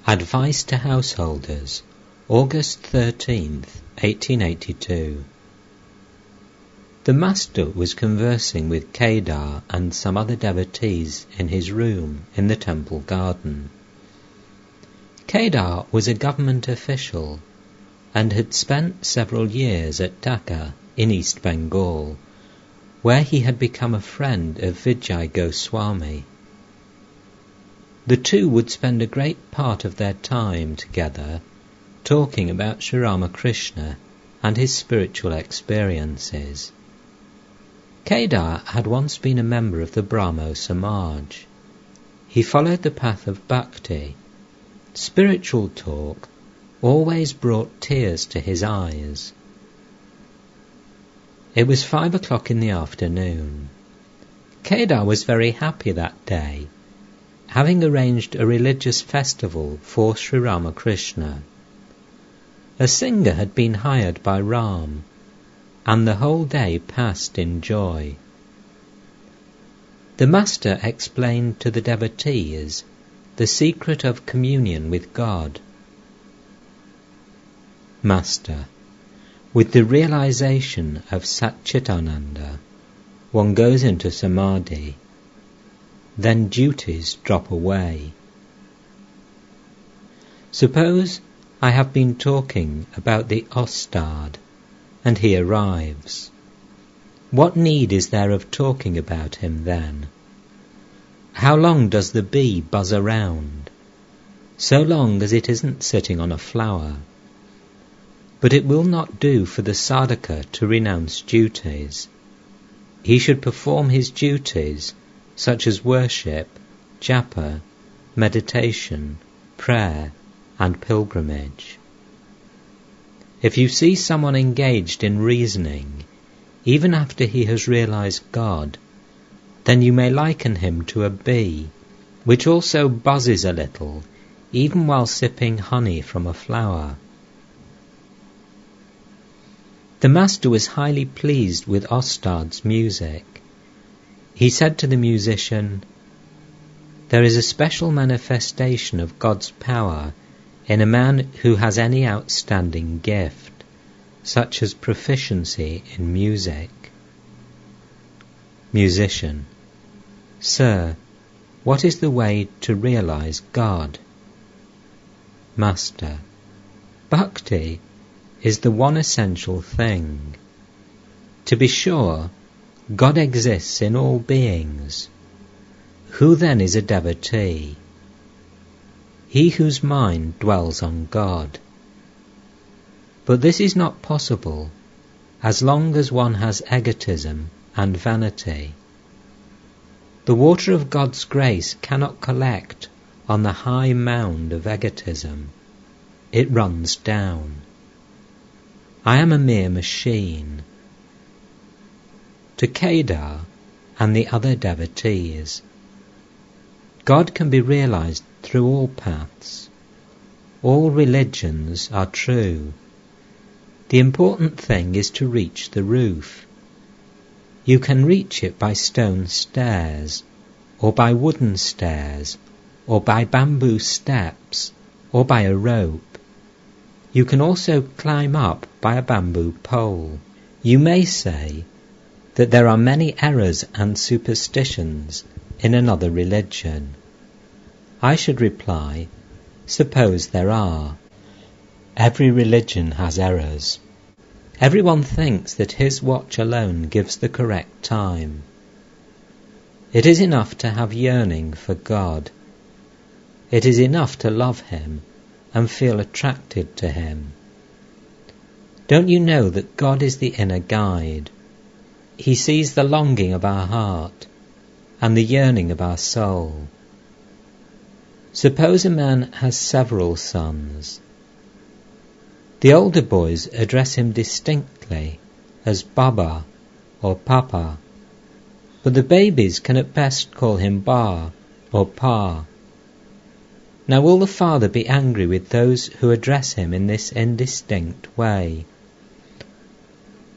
Advice to Householders, August 13th, 1882. The Master was conversing with Kedar and some other devotees in his room in the temple garden. Kedar was a government official and had spent several years at Dhaka in East Bengal, where he had become a friend of Vijay Goswami. The two would spend a great part of their time together talking about Sri Ramakrishna and his spiritual experiences. Kedar had once been a member of the Brahmo Samaj. He followed the path of bhakti. Spiritual talk always brought tears to his eyes. It was 5 o'clock in the afternoon. Kedar was very happy that day, having arranged a religious festival for Sri Ramakrishna. A singer had been hired by Ram, and the whole day passed in joy. The Master explained to the devotees the secret of communion with God. Master, with the realization of Satchitananda, one goes into samadhi. Then duties drop away. Suppose I have been talking about the Ostad, and he arrives. What need is there of talking about him then? How long does the bee buzz around? So long as it isn't sitting on a flower. But it will not do for the sadhaka to renounce duties. He should perform his duties, such as worship, japa, meditation, prayer, and pilgrimage. If you see someone engaged in reasoning, even after he has realized God, then you may liken him to a bee, which also buzzes a little, even while sipping honey from a flower. The Master was highly pleased with Ostad's music. He said to the musician, "There is a special manifestation of God's power in a man who has any outstanding gift, such as proficiency in music." Musician: "Sir, what is the way to realize God?" Master: "Bhakti is the one essential thing. To be sure, God exists in all beings. Who then is a devotee? He whose mind dwells on God. But this is not possible as long as one has egotism and vanity. The water of God's grace cannot collect on the high mound of egotism. It runs down. I am a mere machine." To Kedar and the other devotees, God can be realized through all paths. All religions are true. The important thing is to reach the roof. You can reach it by stone stairs, or by wooden stairs, or by bamboo steps, or by a rope. You can also climb up by a bamboo pole. You may say that there are many errors and superstitions in another religion. I should reply, suppose there are. Every religion has errors. Everyone thinks that his watch alone gives the correct time. It is enough to have yearning for God. It is enough to love Him and feel attracted to Him. Don't you know that God is the inner guide? He sees the longing of our heart and the yearning of our soul. Suppose a man has several sons. The older boys address him distinctly as Baba or Papa, but the babies can at best call him Ba or Pa. Now will the father be angry with those who address him in this indistinct way?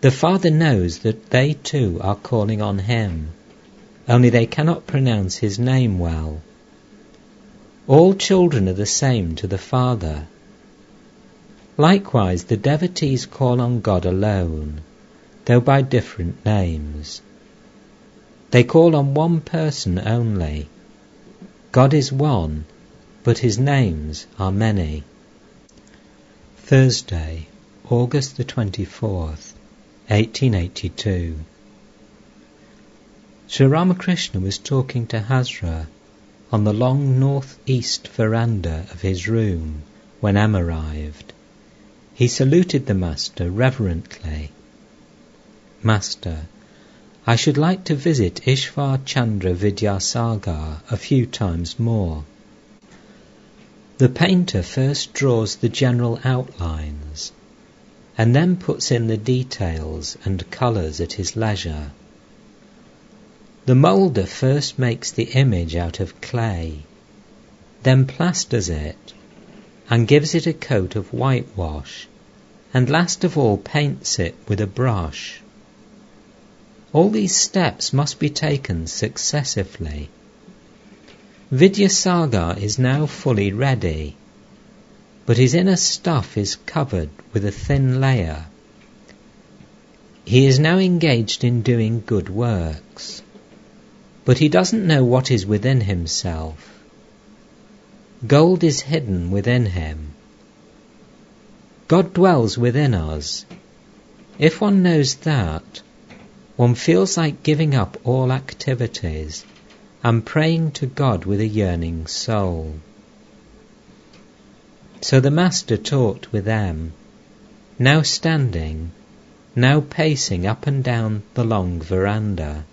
The Father knows that they too are calling on him, only they cannot pronounce his name well. All children are the same to the Father. Likewise, the devotees call on God alone, though by different names. They call on one person only. God is one, but his names are many. Thursday, August the 24th, 1882. Sri Ramakrishna was talking to Hare on the long north-east veranda of his room when M arrived. He saluted the Master reverently. Master, I should like to visit Ishvar Chandra Vidyasagar a few times more. The painter first draws the general outlines, and then puts in the details and colours at his leisure. The moulder first makes the image out of clay, then plasters it, and gives it a coat of whitewash, and last of all paints it with a brush. All these steps must be taken successively. Vidyasagar is now fully ready, but his inner stuff is covered with a thin layer. He is now engaged in doing good works, but he doesn't know what is within himself. Gold is hidden within him. God dwells within us. If one knows that, one feels like giving up all activities and praying to God with a yearning soul. So the Master talked with them, now standing, now pacing up and down the long veranda.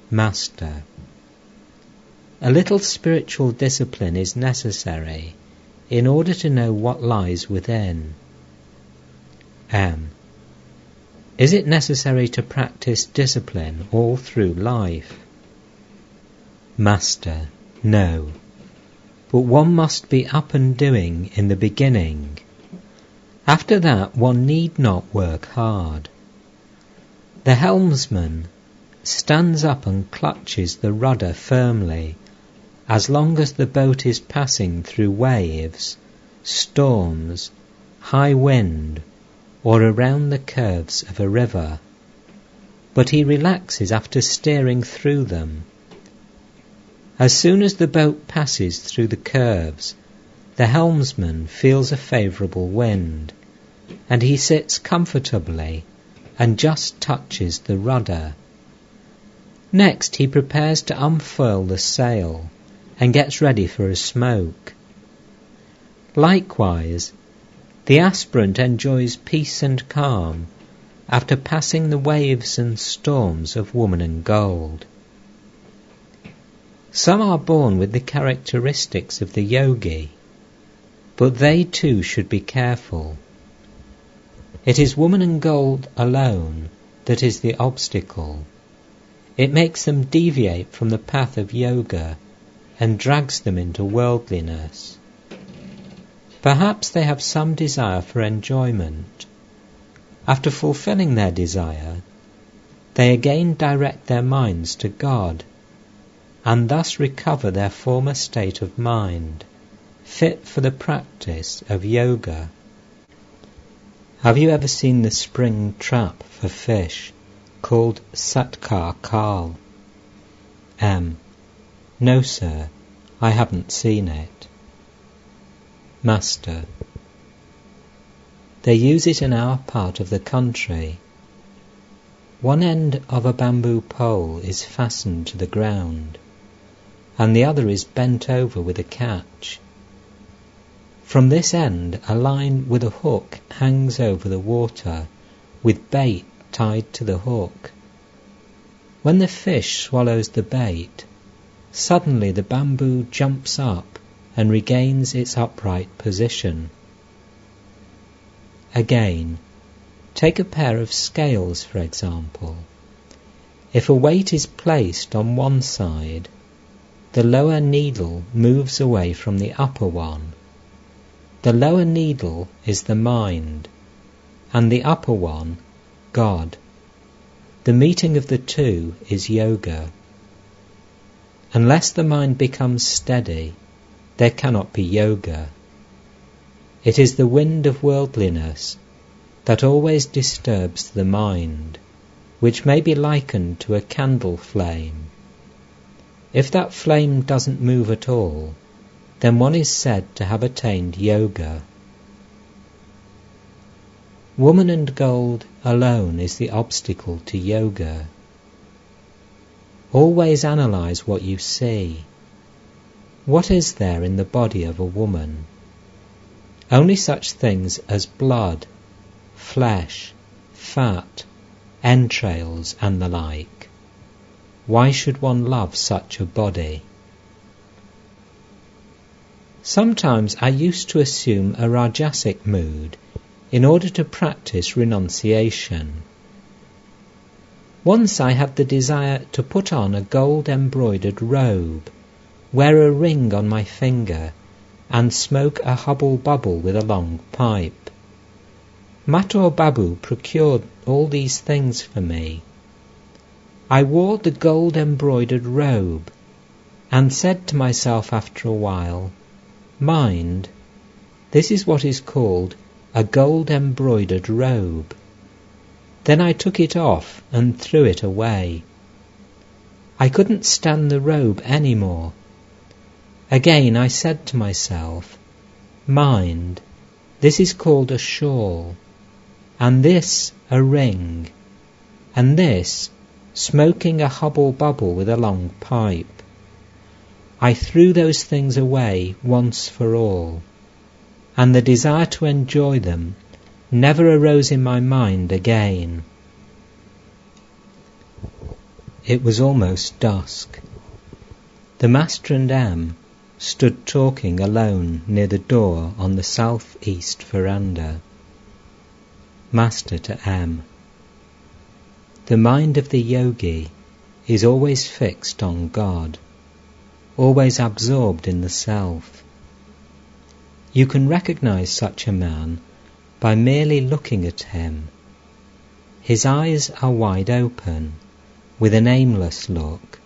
Master, a little spiritual discipline is necessary in order to know what lies within. M. Is it necessary to practice discipline all through life? Master, no, but one must be up and doing in the beginning. After that one need not work hard. The helmsman stands up and clutches the rudder firmly as long as the boat is passing through waves, storms, high wind, or around the curves of a river, but he relaxes after steering through them. As soon as the boat passes through the curves, the helmsman feels a favourable wind, and he sits comfortably and just touches the rudder. Next he prepares to unfurl the sail and gets ready for a smoke. Likewise, the aspirant enjoys peace and calm after passing the waves and storms of woman and gold. Some are born with the characteristics of the yogi, but they too should be careful. It is woman and gold alone that is the obstacle. It makes them deviate from the path of yoga and drags them into worldliness. Perhaps they have some desire for enjoyment. After fulfilling their desire, they again direct their minds to God, and thus recover their former state of mind, fit for the practice of yoga. Have you ever seen the spring trap for fish called Satkar Kal? M. No, sir, I haven't seen it. Master, they use it in our part of the country. One end of a bamboo pole is fastened to the ground, and the other is bent over with a catch. From this end a line with a hook hangs over the water, with bait tied to the hook. When the fish swallows the bait, suddenly the bamboo jumps up and regains its upright position. Again, take a pair of scales, for example. If a weight is placed on one side, the lower needle moves away from the upper one. The lower needle is the mind, and the upper one, God. The meeting of the two is yoga. Unless the mind becomes steady, there cannot be yoga. It is the wind of worldliness that always disturbs the mind, which may be likened to a candle flame. If that flame doesn't move at all, then one is said to have attained yoga. Woman and gold alone is the obstacle to yoga. Always analyze what you see. What is there in the body of a woman? Only such things as blood, flesh, fat, entrails, and the like. Why should one love such a body? Sometimes I used to assume a rajasic mood in order to practice renunciation. Once I had the desire to put on a gold-embroidered robe, wear a ring on my finger, and smoke a hubble-bubble with a long pipe. Matur Babu procured all these things for me. I wore the gold-embroidered robe, and said to myself after a while, "Mind, this is what is called a gold-embroidered robe." Then I took it off and threw it away. I couldn't stand the robe any more. Again I said to myself, "Mind, this is called a shawl, and this a ring, and this smoking a hubble-bubble with a long pipe." I threw those things away once for all, and the desire to enjoy them never arose in my mind again. It was almost dusk. The Master and M stood talking alone near the door on the south-east veranda. Master to M: the mind of the yogi is always fixed on God, always absorbed in the self. You can recognize such a man by merely looking at him. His eyes are wide open, with an aimless look,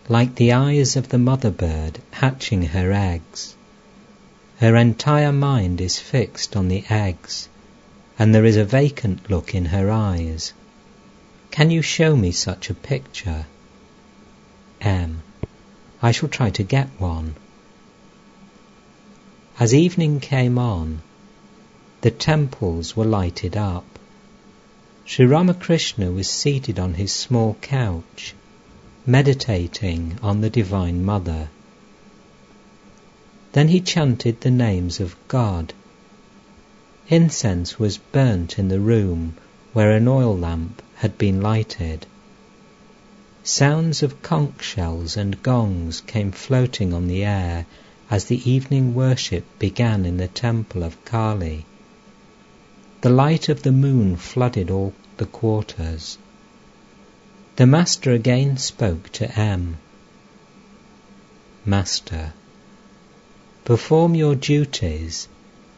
like the eyes of the mother bird hatching her eggs. Her entire mind is fixed on the eggs, and there is a vacant look in her eyes. Can you show me such a picture? M: I shall try to get one. As evening came on, the temples were lighted up. Sri Ramakrishna was seated on his small couch, meditating on the Divine Mother. Then he chanted the names of God. Incense was burnt in the room where an oil lamp had been lighted. Sounds of conch shells and gongs came floating on the air as the evening worship began in the temple of Kali. The light of the moon flooded all the quarters. The Master again spoke to M: Master, perform your duties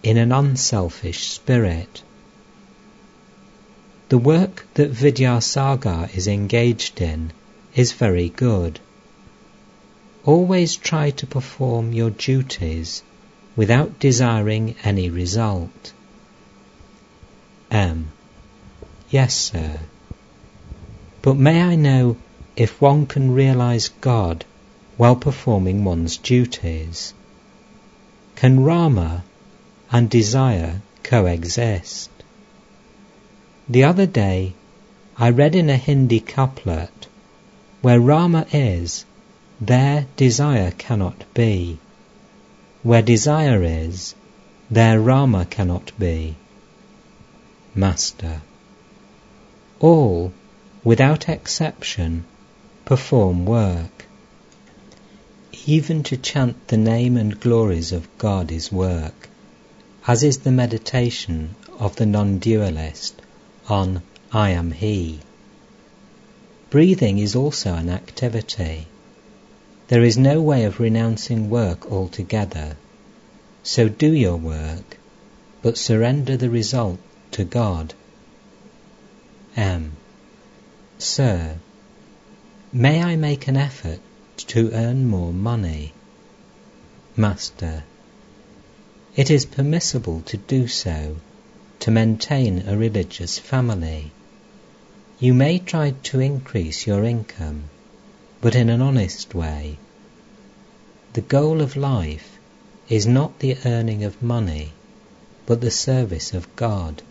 in an unselfish spirit. The work that Vidyasagar is engaged in is very good. Always try to perform your duties without desiring any result. M: Yes, sir. But may I know if one can realize God while performing one's duties? Can Rama and desire coexist? The other day I read in a Hindi couplet, where Rama is, there desire cannot be. Where desire is, there Rama cannot be. Master: all, without exception, perform work. Even to chant the name and glories of God is work, as is the meditation of the non-dualist on I am He. Breathing is also an activity. There is no way of renouncing work altogether, so do your work, but surrender the result to God. M: Sir, may I make an effort to earn more money? Master, it is permissible to do so, to maintain a religious family. You may try to increase your income, but in an honest way. The goal of life is not the earning of money, but the service of God.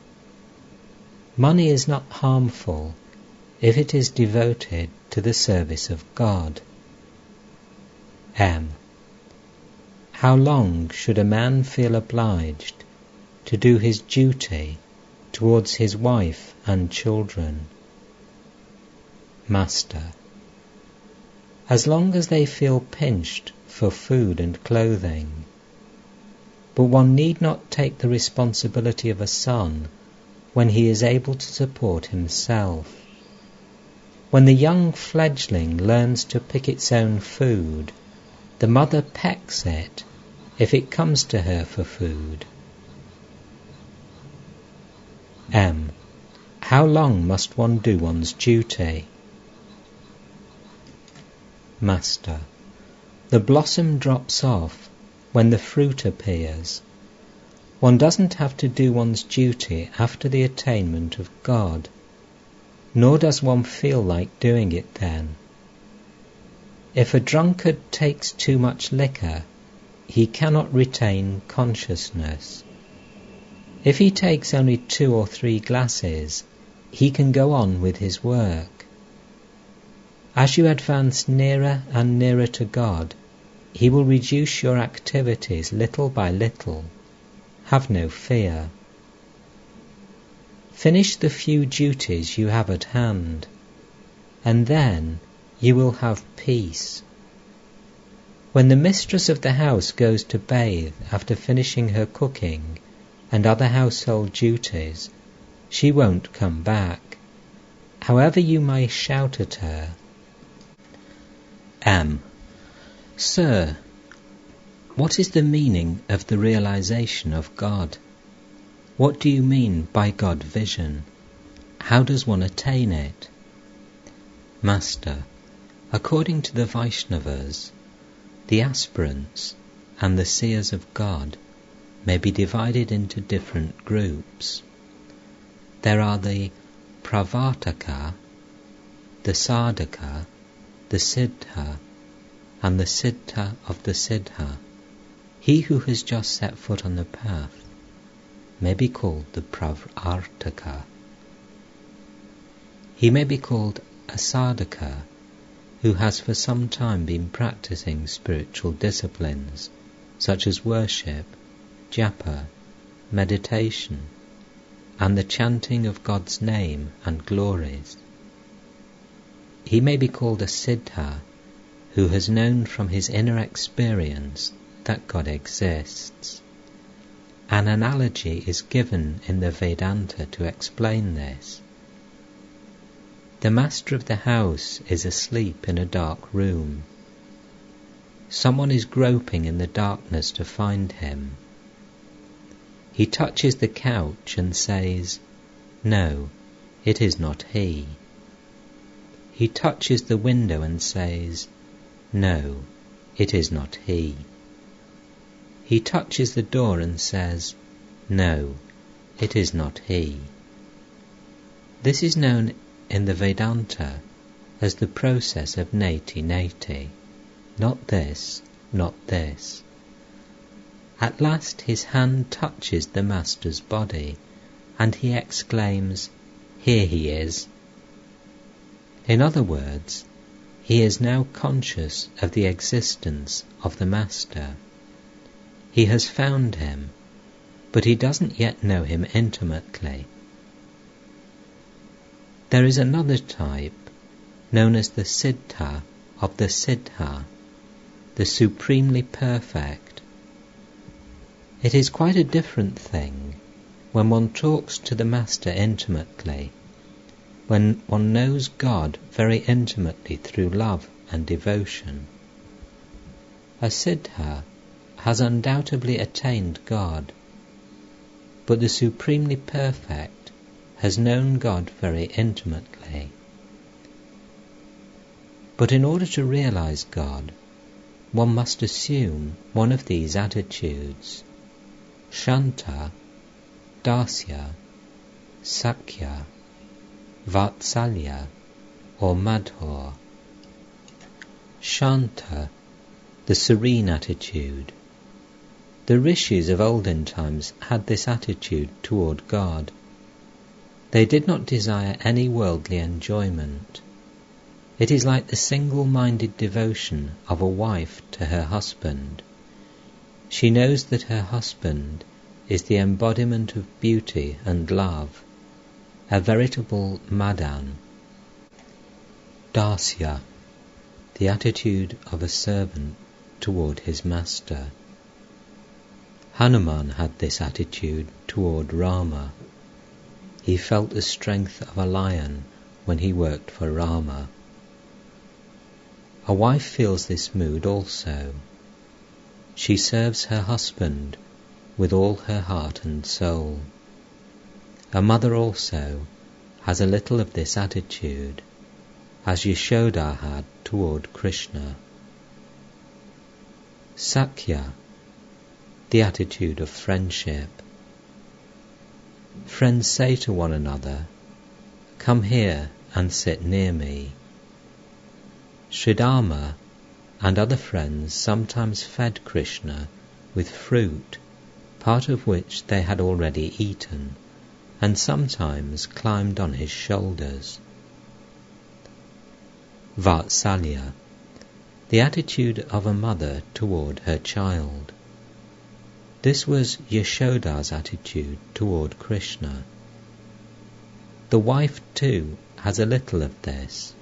Money is not harmful if it is devoted to the service of God. M. How long should a man feel obliged to do his duty towards his wife and children? Master, as long as they feel pinched for food and clothing. But one need not take the responsibility of a son when he is able to support himself. When the young fledgling learns to pick its own food, the mother pecks it if it comes to her for food. M. How long must one do one's duty? Master, the blossom drops off when the fruit appears. One doesn't have to do one's duty after the attainment of God, nor does one feel like doing it then. If a drunkard takes too much liquor, he cannot retain consciousness. If he takes only 2 or 3 glasses, he can go on with his work. As you advance nearer and nearer to God, He will reduce your activities little by little. Have no fear. Finish the few duties you have at hand, and then you will have peace. When the mistress of the house goes to bathe after finishing her cooking and other household duties, she won't come back, however you may shout at her. M. Sir, what is the meaning of the realization of God? What do you mean by God vision? How does one attain it? Master, according to the Vaishnavas, the aspirants and the seers of God may be divided into different groups. There are the Pravartaka, the Sadhaka, the Siddha, and the Siddha of the Siddha. He who has just set foot on the path may be called the Pravartaka. He may be called a Sadhaka who has for some time been practicing spiritual disciplines such as worship, japa, meditation, and the chanting of God's name and glories. He may be called a Siddha who has known from his inner experience that God exists. An analogy is given in the Vedanta to explain this. The master of the house is asleep in a dark room. Someone is groping in the darkness to find him. He touches the couch and says, "No, it is not he." He touches the window and says, "No, it is not he." He touches the door and says, "No, it is not he." This is known in the Vedanta as the process of neti neti, not this, not this. At last his hand touches the master's body, and he exclaims, "Here he is." In other words, he is now conscious of the existence of the master. He has found him, but he doesn't yet know him intimately. There is another type, known as the Siddha of the Siddha, the supremely perfect. It is quite a different thing when one talks to the master intimately, when one knows God very intimately through love and devotion. A Siddha has undoubtedly attained God, but the supremely perfect has known God very intimately. But in order to realize God, one must assume one of these attitudes: Shanta, Dasya, Sakya, Vatsalya, or Madhur. Shanta, the serene attitude. The rishis of olden times had this attitude toward God. They did not desire any worldly enjoyment. It is like the single-minded devotion of a wife to her husband. She knows that her husband is the embodiment of beauty and love, a veritable Madan. Dasya, the attitude of a servant toward his master. Hanuman had this attitude toward Rama. He felt the strength of a lion when he worked for Rama. A wife feels this mood also. She serves her husband with all her heart and soul. A mother also has a little of this attitude, as Yashoda had toward Krishna. Sakya, the attitude of friendship. Friends say to one another, "Come here and sit near me." Sridharma and other friends sometimes fed Krishna with fruit, part of which they had already eaten, and sometimes climbed on his shoulders. Vatsalya, the attitude of a mother toward her child. This was Yashoda's attitude toward Krishna. The wife too has a little of this.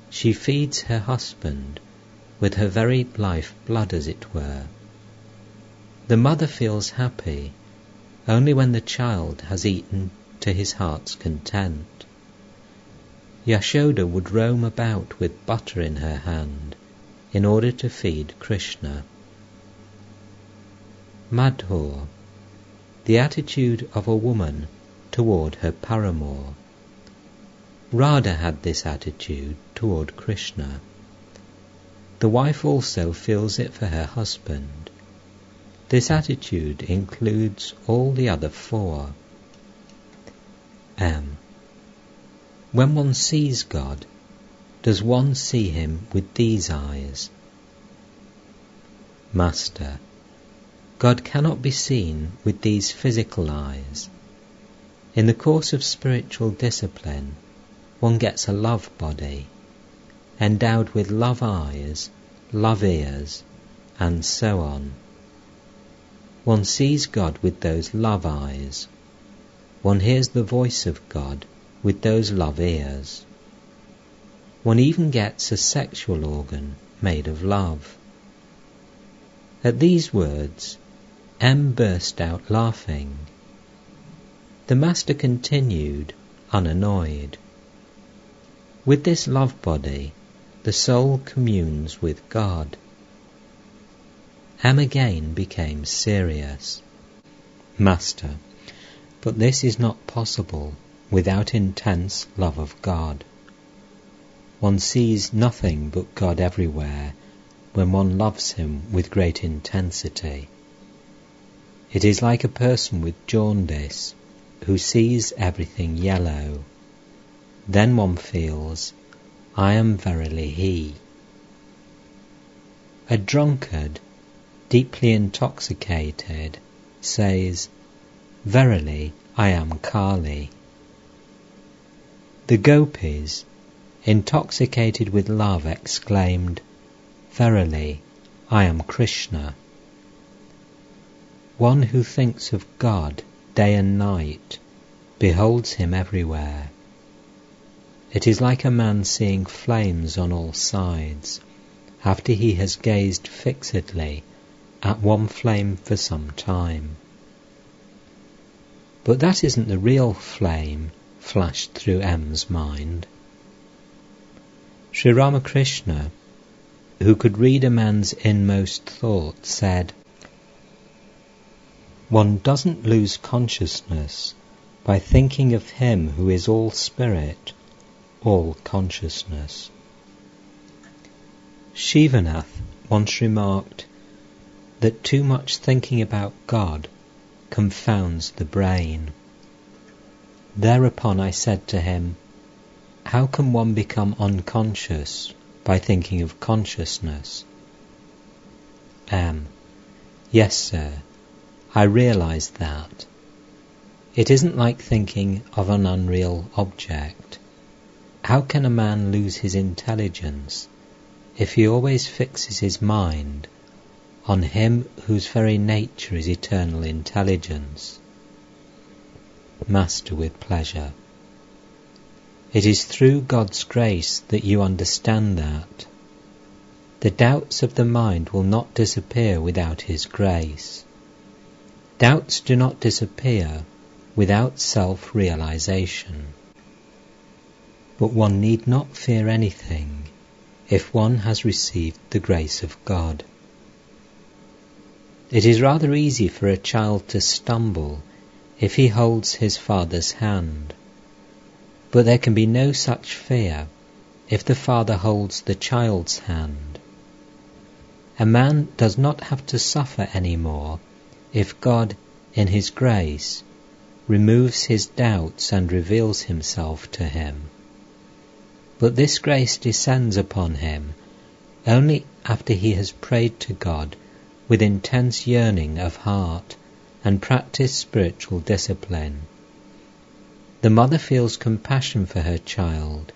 She feeds her husband with her very life-blood, as it were. The mother feels happy only when the child has eaten to his heart's content. Yashoda would roam about with butter in her hand in order to feed Krishna. Madhur, the attitude of a woman toward her paramour. Radha had this attitude toward Krishna. The wife also feels it for her husband. This attitude includes all the other four. M. When one sees God, does one see him with these eyes? Master, God cannot be seen with these physical eyes. In the course of spiritual discipline, one gets a love body, endowed with love eyes, love ears, and so on. One sees God with those love eyes. One hears the voice of God with those love ears. One even gets a sexual organ made of love. At these words, M burst out laughing. The master continued, unannoyed. With this love body, the soul communes with God. M again became serious. Master, but this is not possible without intense love of God. One sees nothing but God everywhere when one loves him with great intensity. It is like a person with jaundice who sees everything yellow. Then one feels, I am verily he. A drunkard, deeply intoxicated, says, Verily I am Kali. The gopis, intoxicated with love, exclaimed, Verily I am Krishna. One who thinks of God day and night beholds him everywhere. It is like a man seeing flames on all sides, after he has gazed fixedly at one flame for some time. But that isn't the real flame flashed through M's mind. Sri Ramakrishna, who could read a man's inmost thoughts, said, One doesn't lose consciousness by thinking of him who is all spirit, all consciousness. Shivanath once remarked that too much thinking about God confounds the brain. Thereupon I said to him, "How can one become unconscious by thinking of consciousness?" Yes, sir, I realized that. It isn't like thinking of an unreal object. How can a man lose his intelligence if he always fixes his mind on him whose very nature is eternal intelligence? Master, with pleasure. It is through God's grace that you understand that. The doubts of the mind will not disappear without His grace. Doubts do not disappear without self-realization. But one need not fear anything if one has received the grace of God. It is rather easy for a child to stumble if he holds his father's hand, but there can be no such fear if the father holds the child's hand. A man does not have to suffer any more if God, in His grace, removes his doubts and reveals Himself to him. But this grace descends upon him only after he has prayed to God with intense yearning of heart and practiced spiritual discipline. The mother feels compassion for her child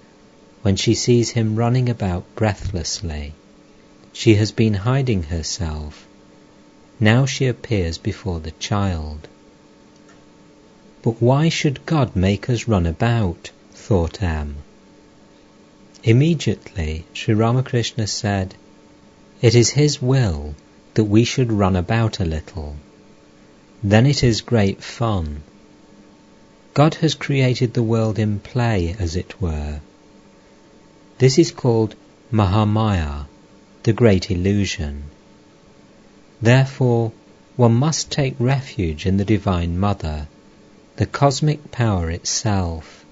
when she sees him running about breathlessly. She has been hiding herself. Now she appears before the child. But why should God make us run about? Thought M. Immediately Sri Ramakrishna said, "It is His will that we should run about a little. Then it is great fun. God has created the world in play, as it were. This is called Mahamaya, the great illusion. Therefore, one must take refuge in the Divine Mother, the cosmic power itself.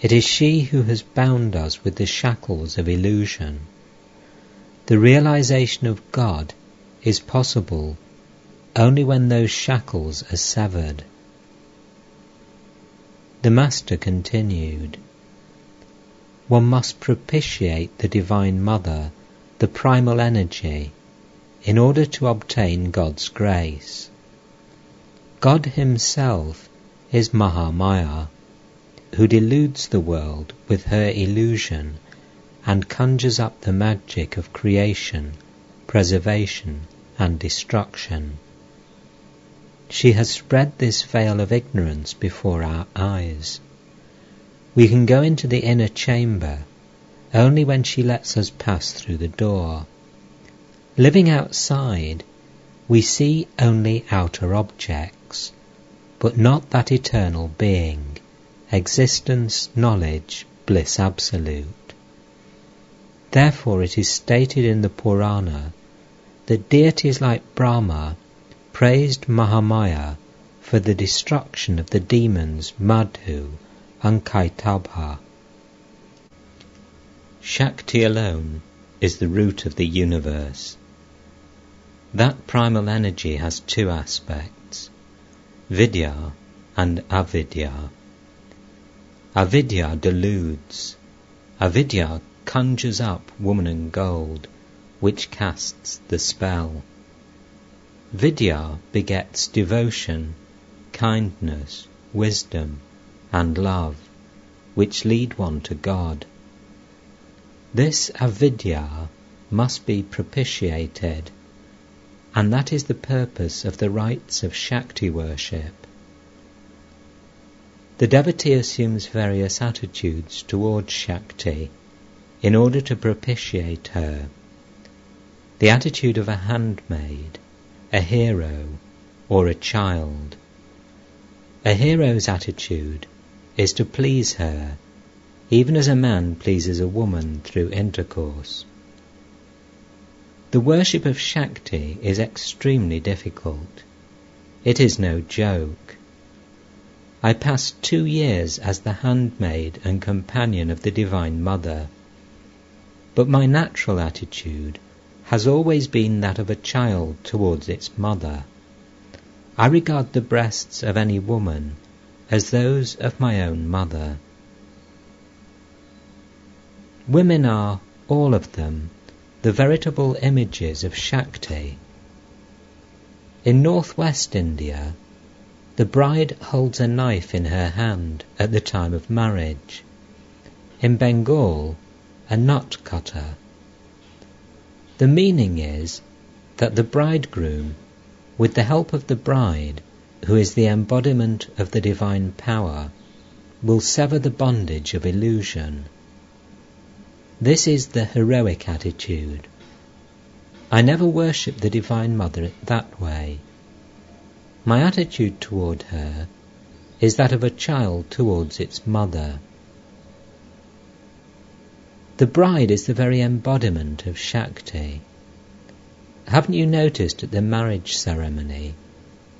It is she who has bound us with the shackles of illusion. The realization of God is possible only when those shackles are severed." The Master continued, "One must propitiate the Divine Mother, the primal energy, in order to obtain God's grace. God Himself is Mahamaya, who deludes the world with her illusion and conjures up the magic of creation, preservation, and destruction. She has spread this veil of ignorance before our eyes. We can go into the inner chamber only when she lets us pass through the door. Living outside, we see only outer objects, but not that eternal being, existence, knowledge, bliss absolute. Therefore it is stated in the Purana that deities like Brahma praised Mahamaya for the destruction of the demons Madhu and Kaitabha. Shakti alone is the root of the universe. That primal energy has two aspects, vidya and avidya. Avidya deludes. Avidya conjures up woman and gold, which casts the spell. Vidya begets devotion, kindness, wisdom, and love, which lead one to God. This avidya must be propitiated, and that is the purpose of the rites of Shakti worship. The devotee assumes various attitudes towards Shakti in order to propitiate her. The attitude of a handmaid, a hero, or a child. A hero's attitude is to please her, even as a man pleases a woman through intercourse. The worship of Shakti is extremely difficult. It is no joke. I passed 2 years as the handmaid and companion of the Divine Mother, but my natural attitude has always been that of a child towards its mother. I regard the breasts of any woman as those of my own mother. Women are, all of them, the veritable images of Shakti. In northwest India, the bride holds a knife in her hand at the time of marriage. In Bengal, a nut cutter. The meaning is that the bridegroom, with the help of the bride, who is the embodiment of the divine power, will sever the bondage of illusion. This is the heroic attitude. I never worship the Divine Mother that way. My attitude toward her is that of a child towards its mother. The bride is the very embodiment of Shakti. Haven't you noticed at the marriage ceremony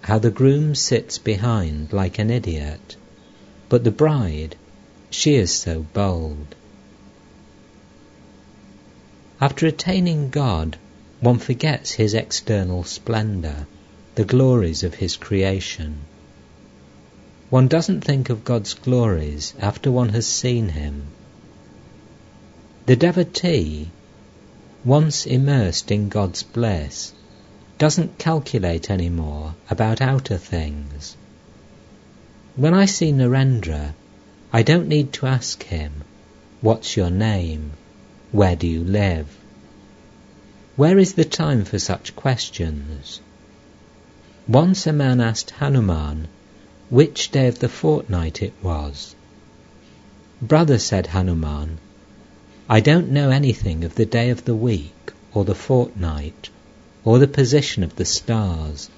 how the groom sits behind like an idiot, but the bride, she is so bold. After attaining God, one forgets his external splendour, the glories of his creation. One doesn't think of God's glories after one has seen him. The devotee, once immersed in God's bliss, doesn't calculate any more about outer things. When I see Narendra, I don't need to ask him, "What's your name? Where do you live?" Where is the time for such questions? Once a man asked Hanuman which day of the fortnight it was. "Brother," said Hanuman, "I don't know anything of the day of the week, or the fortnight, or the position of the stars.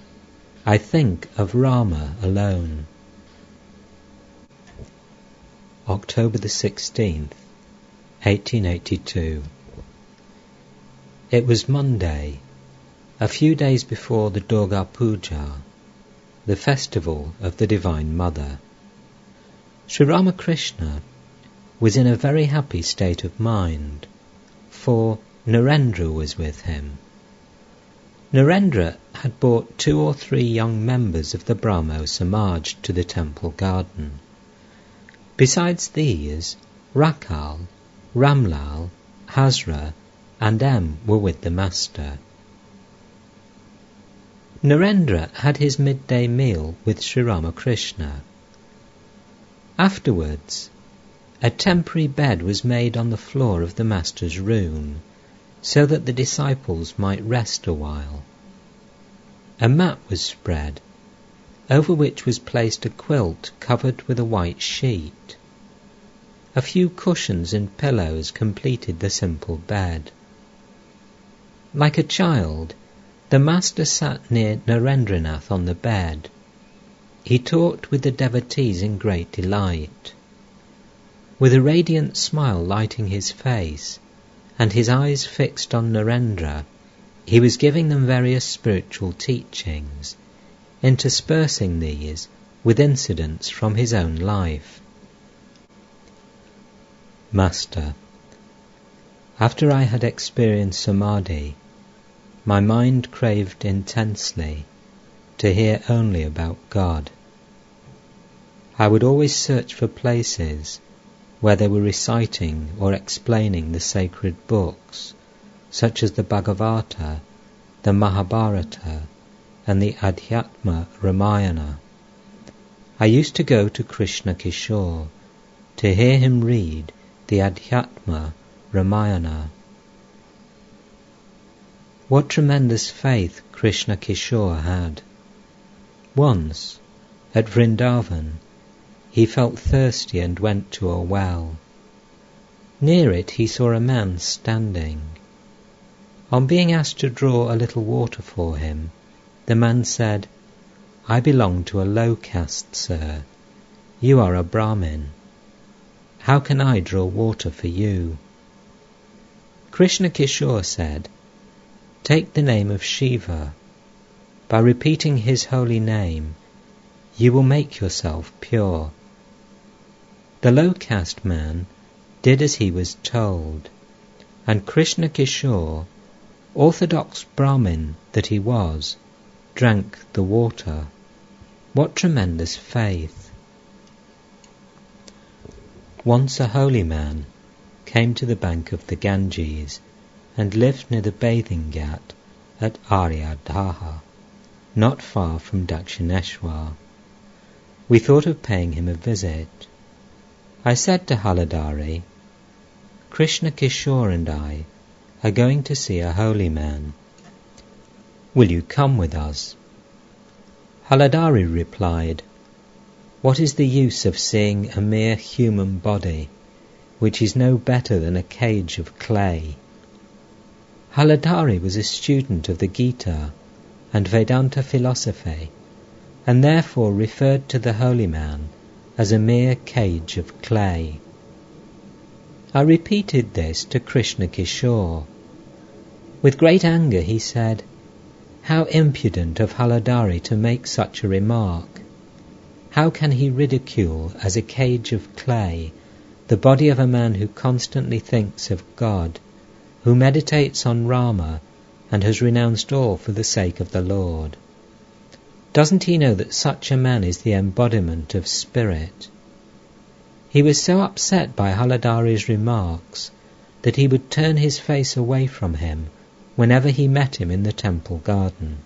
I think of Rama alone." October the 16th, 1882. It was Monday, a few days before the Durga Puja, the festival of the Divine Mother. Sri Ramakrishna was in a very happy state of mind, for Narendra was with him. Narendra had brought 2 or 3 young members of the Brahmo Samaj to the temple garden. Besides these, Rakal, Ramlal, Hazra and M were with the master. Narendra had his midday meal with Sri Ramakrishna. Afterwards, a temporary bed was made on the floor of the master's room, so that the disciples might rest a while. A mat was spread, over which was placed a quilt covered with a white sheet. A few cushions and pillows completed the simple bed. Like a child, the master sat near Mahendranath on the bed. He talked with the devotees in great delight. With a radiant smile lighting his face, and his eyes fixed on Narendra, he was giving them various spiritual teachings, interspersing these with incidents from his own life. Master, after I had experienced Samadhi, my mind craved intensely to hear only about God. I would always search for places where they were reciting or explaining the sacred books, such as the Bhagavata, the Mahabharata, and the Adhyatma Ramayana. I used to go to Krishna Kishore to hear him read the Adhyatma Ramayana. What tremendous faith Krishna Kishore had. Once, at Vrindavan, he felt thirsty and went to a well. Near it he saw a man standing. On being asked to draw a little water for him, the man said, "I belong to a low caste, sir. You are a Brahmin. How can I draw water for you?" Krishna Kishore said, "Take the name of Shiva. By repeating his holy name, you will make yourself pure." The low caste man did as he was told, and Krishna Kishore, orthodox Brahmin that he was, drank the water. What tremendous faith! Once a holy man came to the bank of the Ganges and lived near the bathing ghat at Aryadhaha, not far from Dakshineshwar. We thought of paying him a visit. I said to Haladari, Krishna Kishore and I are going to see a holy man. Will you come with us? Haladari replied, what is the use of seeing a mere human body, which is no better than a cage of clay? Haladari was a student of the Gita and Vedanta philosophy, and therefore referred to the holy man as a mere cage of clay. I repeated this to Krishna Kishore. With great anger he said, how impudent of Haladari to make such a remark! How can he ridicule as a cage of clay the body of a man who constantly thinks of God, who meditates on Rama and has renounced all for the sake of the Lord? Doesn't he know that such a man is the embodiment of spirit? He was so upset by Haladari's remarks that he would turn his face away from him whenever he met him in the temple garden,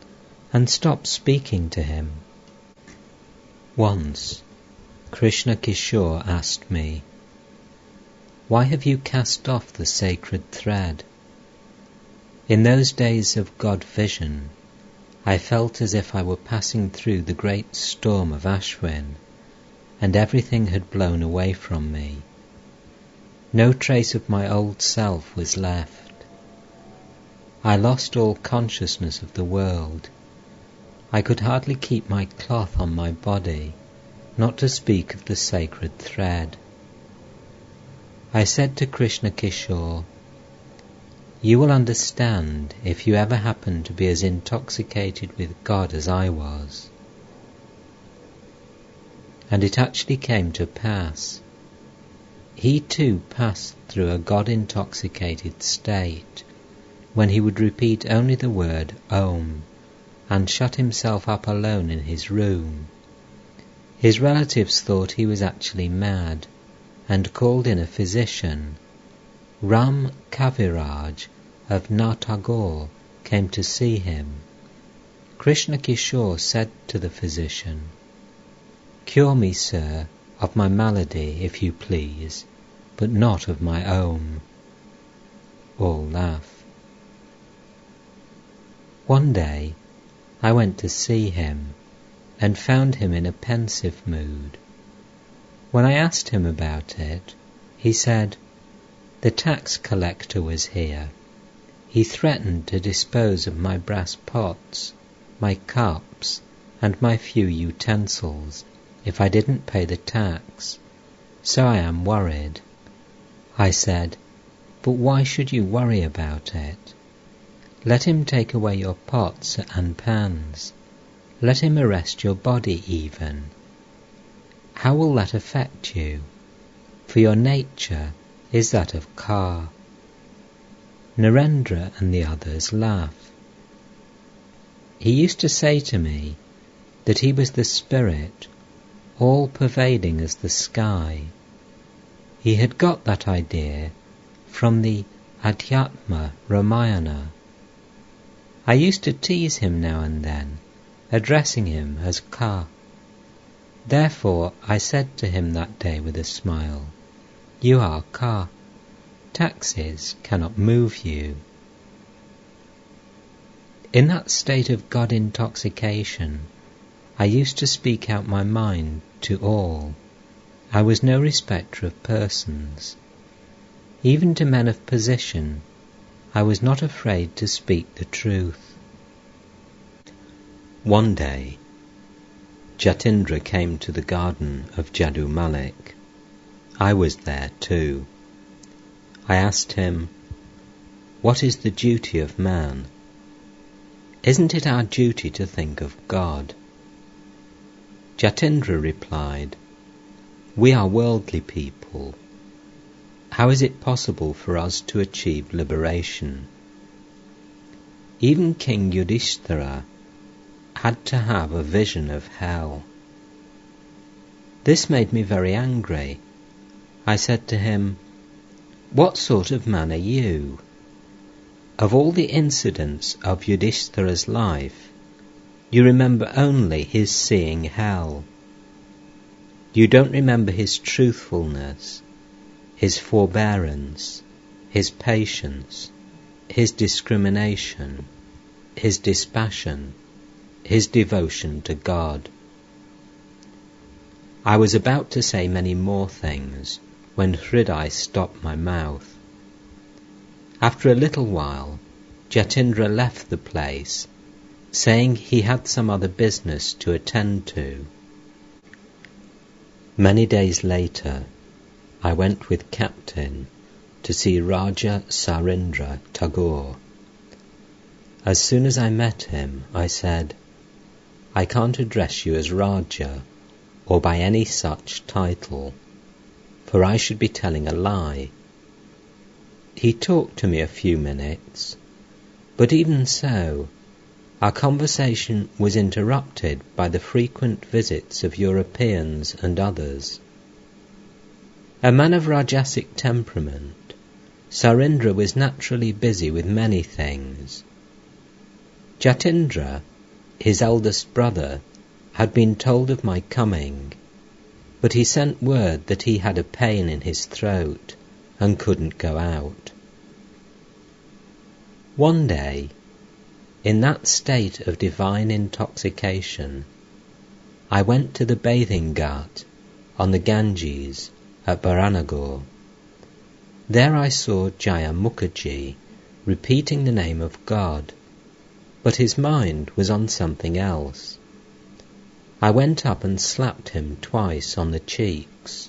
and stop speaking to him. Once, Krishna Kishore asked me, why have you cast off the sacred thread? In those days of God vision, I felt as if I were passing through the great storm of Ashwin, and everything had blown away from me. No trace of my old self was left. I lost all consciousness of the world. I could hardly keep my cloth on my body, not to speak of the sacred thread. I said to Krishna Kishore, you will understand if you ever happen to be as intoxicated with God as I was. And it actually came to pass. He too passed through a God-intoxicated state, when he would repeat only the word Om, and shut himself up alone in his room. His relatives thought he was actually mad, and called in a physician. Ram Kaviraj of Natagore came to see him. Krishna Kishore said to the physician, cure me, sir, of my malady, if you please, but not of my Om. All laugh. One day I went to see him, and found him in a pensive mood. When I asked him about it, he said, the tax collector was here. He threatened to dispose of my brass pots, my cups, and my few utensils if I didn't pay the tax, so I am worried. I said, but why should you worry about it? Let him take away your pots and pans. Let him arrest your body even. How will that affect you? For your nature is that of Ka. Narendra and the others laugh. He used to say to me that he was the spirit, all-pervading as the sky. He had got that idea from the Adhyatma Ramayana. I used to tease him now and then, addressing him as Ka. Therefore I said to him that day with a smile, you are Ka. Taxes cannot move you. In that state of God intoxication, I used to speak out my mind to all. I was no respecter of persons. Even to men of position, I was not afraid to speak the truth. One day, Jatindra came to the garden of Jadu Malik. I was there too. I asked him, what is the duty of man? Isn't it our duty to think of God? Jatindra replied, we are worldly people. How is it possible for us to achieve liberation? Even King Yudhishthira had to have a vision of hell. This made me very angry. I said to him, "What sort of man are you? Of all the incidents of Yudhishthira's life, you remember only his seeing hell. You don't remember his truthfulness, his forbearance, his patience, his discrimination, his dispassion, his devotion to God." I was about to say many more things when Hridai stopped my mouth. After a little while, Jatindra left the place, saying he had some other business to attend to. Many days later, I went with Captain to see Raja Sarindra Tagore. As soon as I met him, I said, "I can't address you as Raja or by any such title, for I should be telling a lie." He talked to me a few minutes, but even so, our conversation was interrupted by the frequent visits of Europeans and others. A man of Rajasic temperament, Sarindra was naturally busy with many things. Jatindra, his eldest brother, had been told of my coming, but he sent word that he had a pain in his throat and couldn't go out. One day, in that state of divine intoxication, I went to the bathing ghat on the Ganges at Baranagar. There I saw Jaya Mukherjee repeating the name of God, but his mind was on something else. I went up and slapped him twice on the cheeks.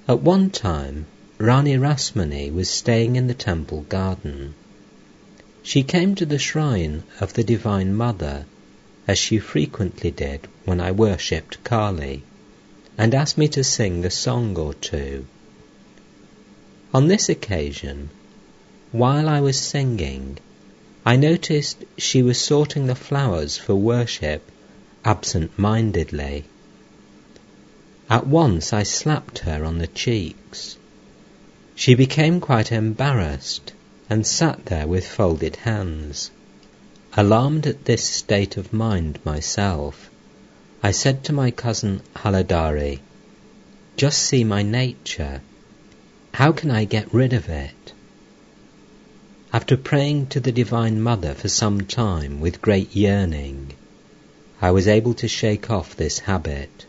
At one time, Rani Rasmani was staying in the temple garden. She came to the shrine of the Divine Mother, as she frequently did when I worshipped Kali, and asked me to sing a song or two. On this occasion, while I was singing, I noticed she was sorting the flowers for worship absent-mindedly. At once I slapped her on the cheeks. She became quite embarrassed and sat there with folded hands. Alarmed at this state of mind myself, I said to my cousin Haladari, "Just see my nature. How can I get rid of it?" After praying to the Divine Mother for some time with great yearning, I was able to shake off this habit.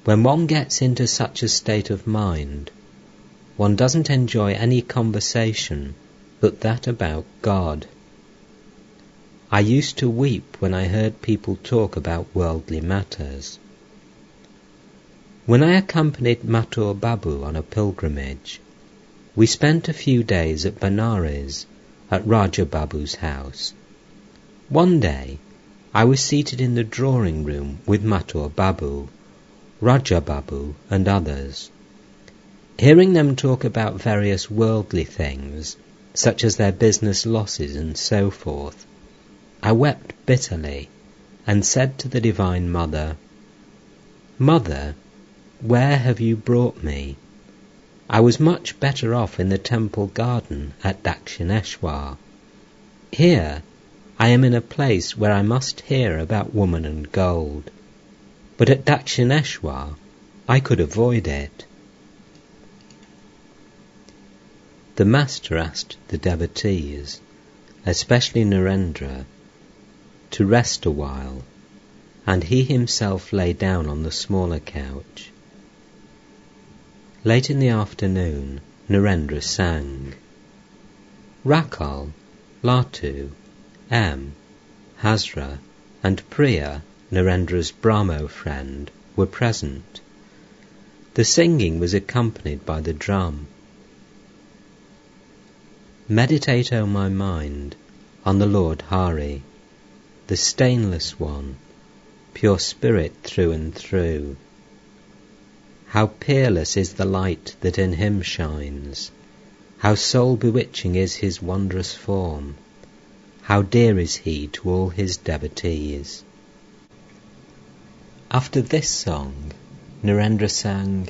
When one gets into such a state of mind, one doesn't enjoy any conversation but that about God. I used to weep when I heard people talk about worldly matters. When I accompanied Mathur Babu on a pilgrimage, we spent a few days at Benares at Raja Babu's house. One day, I was seated in the drawing room with Mathur Babu, Raja Babu and others. Hearing them talk about various worldly things, such as their business losses and so forth, I wept bitterly and said to the Divine Mother, "Mother, where have you brought me? I was much better off in the temple garden at Dakshineshwar. Here I am in a place where I must hear about woman and gold, but at Dakshineshwar I could avoid it." The Master asked the devotees, especially Narendra, to rest a while, and he himself lay down on the smaller couch. Late in the afternoon, Narendra sang. Rakal, Latu, M, Hazra, and Priya, Narendra's Brahmo friend, were present. The singing was accompanied by the drum. Meditate, O my mind, on the Lord Hare, the stainless one, pure spirit through and through. How peerless is the light that in him shines, How soul-bewitching is his wondrous form! How dear is he to all his devotees! After this song, Narendra sang,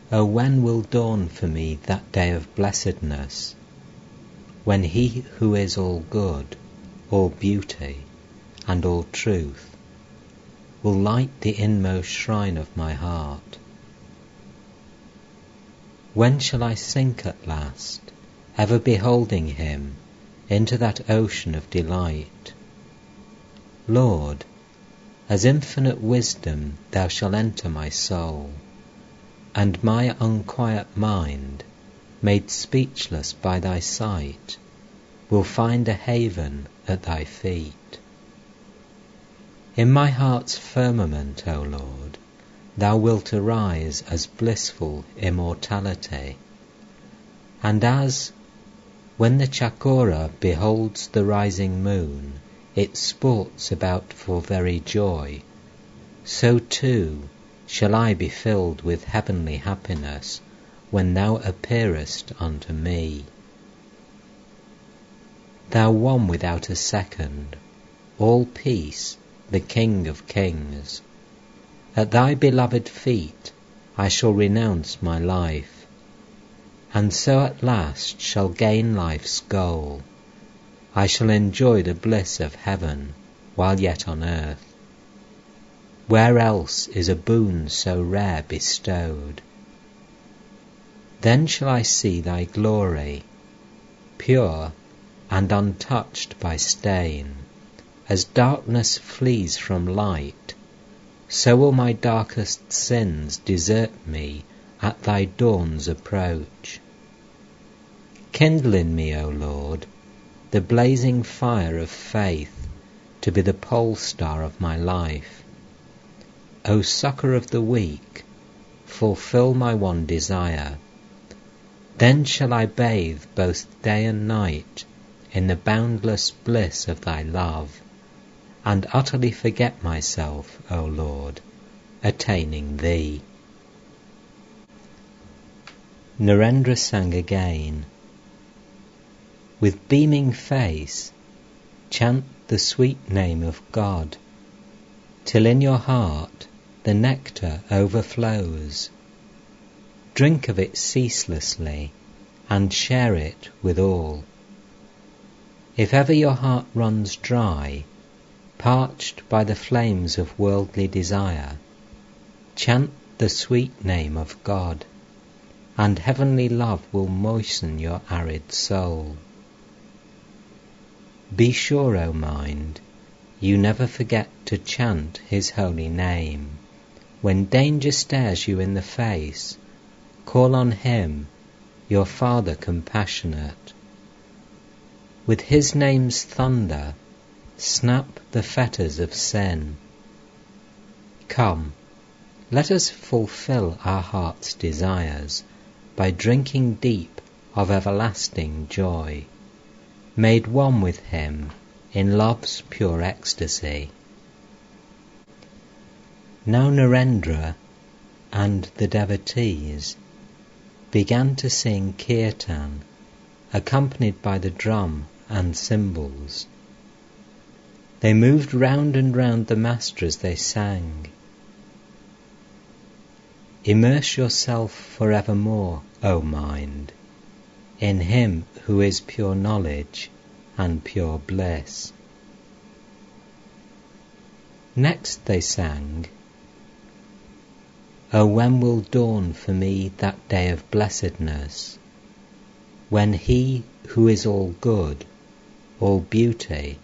"O when will dawn for me that day of blessedness, when he who is all good, all beauty, and all truth, will light the inmost shrine of my heart? When shall I sink at last, ever beholding him, into that ocean of delight? Lord, as infinite wisdom thou shalt enter my soul, and my unquiet mind, made speechless by thy sight, will find a haven at thy feet. In my heart's firmament, O Lord, thou wilt arise as blissful immortality, and as, when the chakora beholds the rising moon, it sports about for very joy, so too shall I be filled with heavenly happiness when thou appearest unto me. Thou one without a second, all peace, the King of kings, at thy beloved feet I shall renounce my life, and so at last shall gain life's goal. I shall enjoy the bliss of heaven while yet on earth. Where else is a boon so rare bestowed? Then shall I see thy glory, pure and untouched by stain. As darkness flees from light, so will my darkest sins desert me at thy dawn's approach. Kindle in me, O Lord, the blazing fire of faith, to be the pole star of my life. O succour of the weak, fulfil my one desire. Then shall I bathe both day and night in the boundless bliss of thy love, and utterly forget myself, O Lord, attaining thee." Narendra sang again, "With beaming face, chant the sweet name of God, till in your heart the nectar overflows. Drink of it ceaselessly, and share it with all. If ever your heart runs dry, parched by the flames of worldly desire, chant the sweet name of God, and heavenly love will moisten your arid soul. Be sure, O mind, you never forget to chant his holy name. When danger stares you in the face, call on him, your Father compassionate. With his name's thunder, snap the fetters of sin. Come, let us fulfill our heart's desires by drinking deep of everlasting joy, made one with him in love's pure ecstasy." Now Narendra and the devotees began to sing kirtan, accompanied by the drum and cymbals. They moved round and round the master as they sang. Immerse yourself forevermore, O mind, in him who is pure knowledge and pure bliss. Next they sang, "O when will dawn for me that day of blessedness, when he who is all good, all beauty,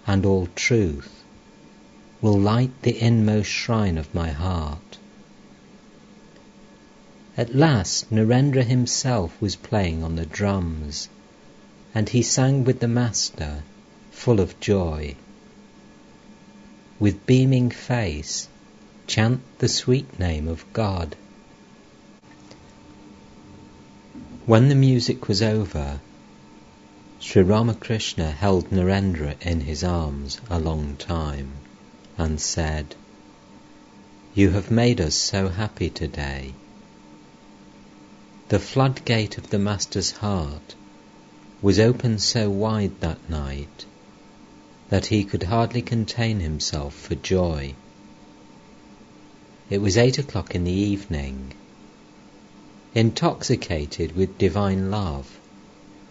and all truth, will light the inmost shrine of my heart." At last Narendra himself was playing on the drums, and he sang with the master, full of joy. With beaming face, chant the sweet name of God. When the music was over, Sri Ramakrishna held Narendra in his arms a long time and said, "You have made us so happy today. The floodgate of the Master's heart was opened so wide that night that he could hardly contain himself for joy. It was 8 o'clock in the evening. Intoxicated with divine love,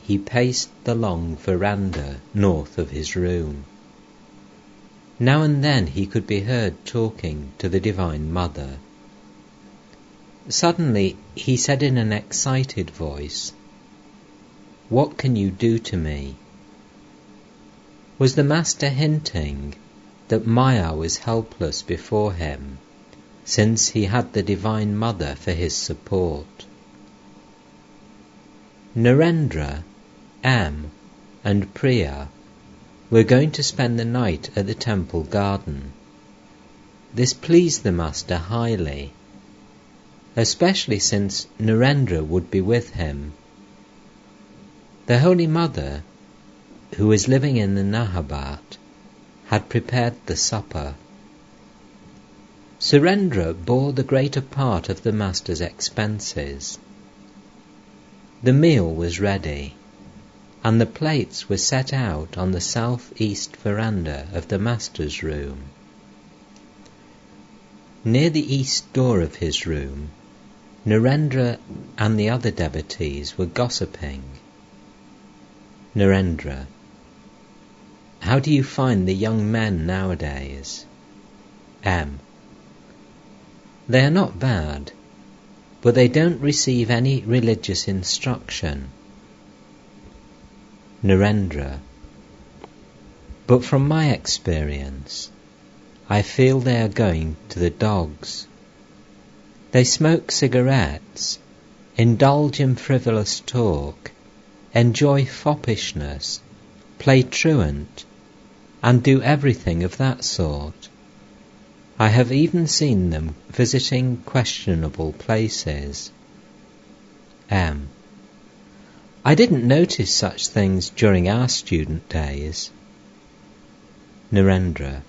he paced the long veranda north of his room. Now and then he could be heard talking to the Divine Mother. Suddenly he said in an excited voice, "What can you do to me?" Was the Master hinting that Maya was helpless before him, since he had the Divine Mother for his support? Narendra, M, and Priya were going to spend the night at the temple garden. This pleased the Master highly, especially since Narendra would be with him. The Holy Mother, who was living in the Nahabat, had prepared the supper. Surendra bore the greater part of the Master's expenses. The meal was ready, and the plates were set out on the south-east veranda of the Master's room. Near the east door of his room, Narendra and the other devotees were gossiping. Narendra: "How do you find the young men nowadays?" M: "They are not bad, but they don't receive any religious instruction." Narendra: "But from my experience, I feel they are going to the dogs. They smoke cigarettes, indulge in frivolous talk, enjoy foppishness, play truant, and do everything of that sort. I have even seen them visiting questionable places." M: "I didn't notice such things during our student days." Narendra: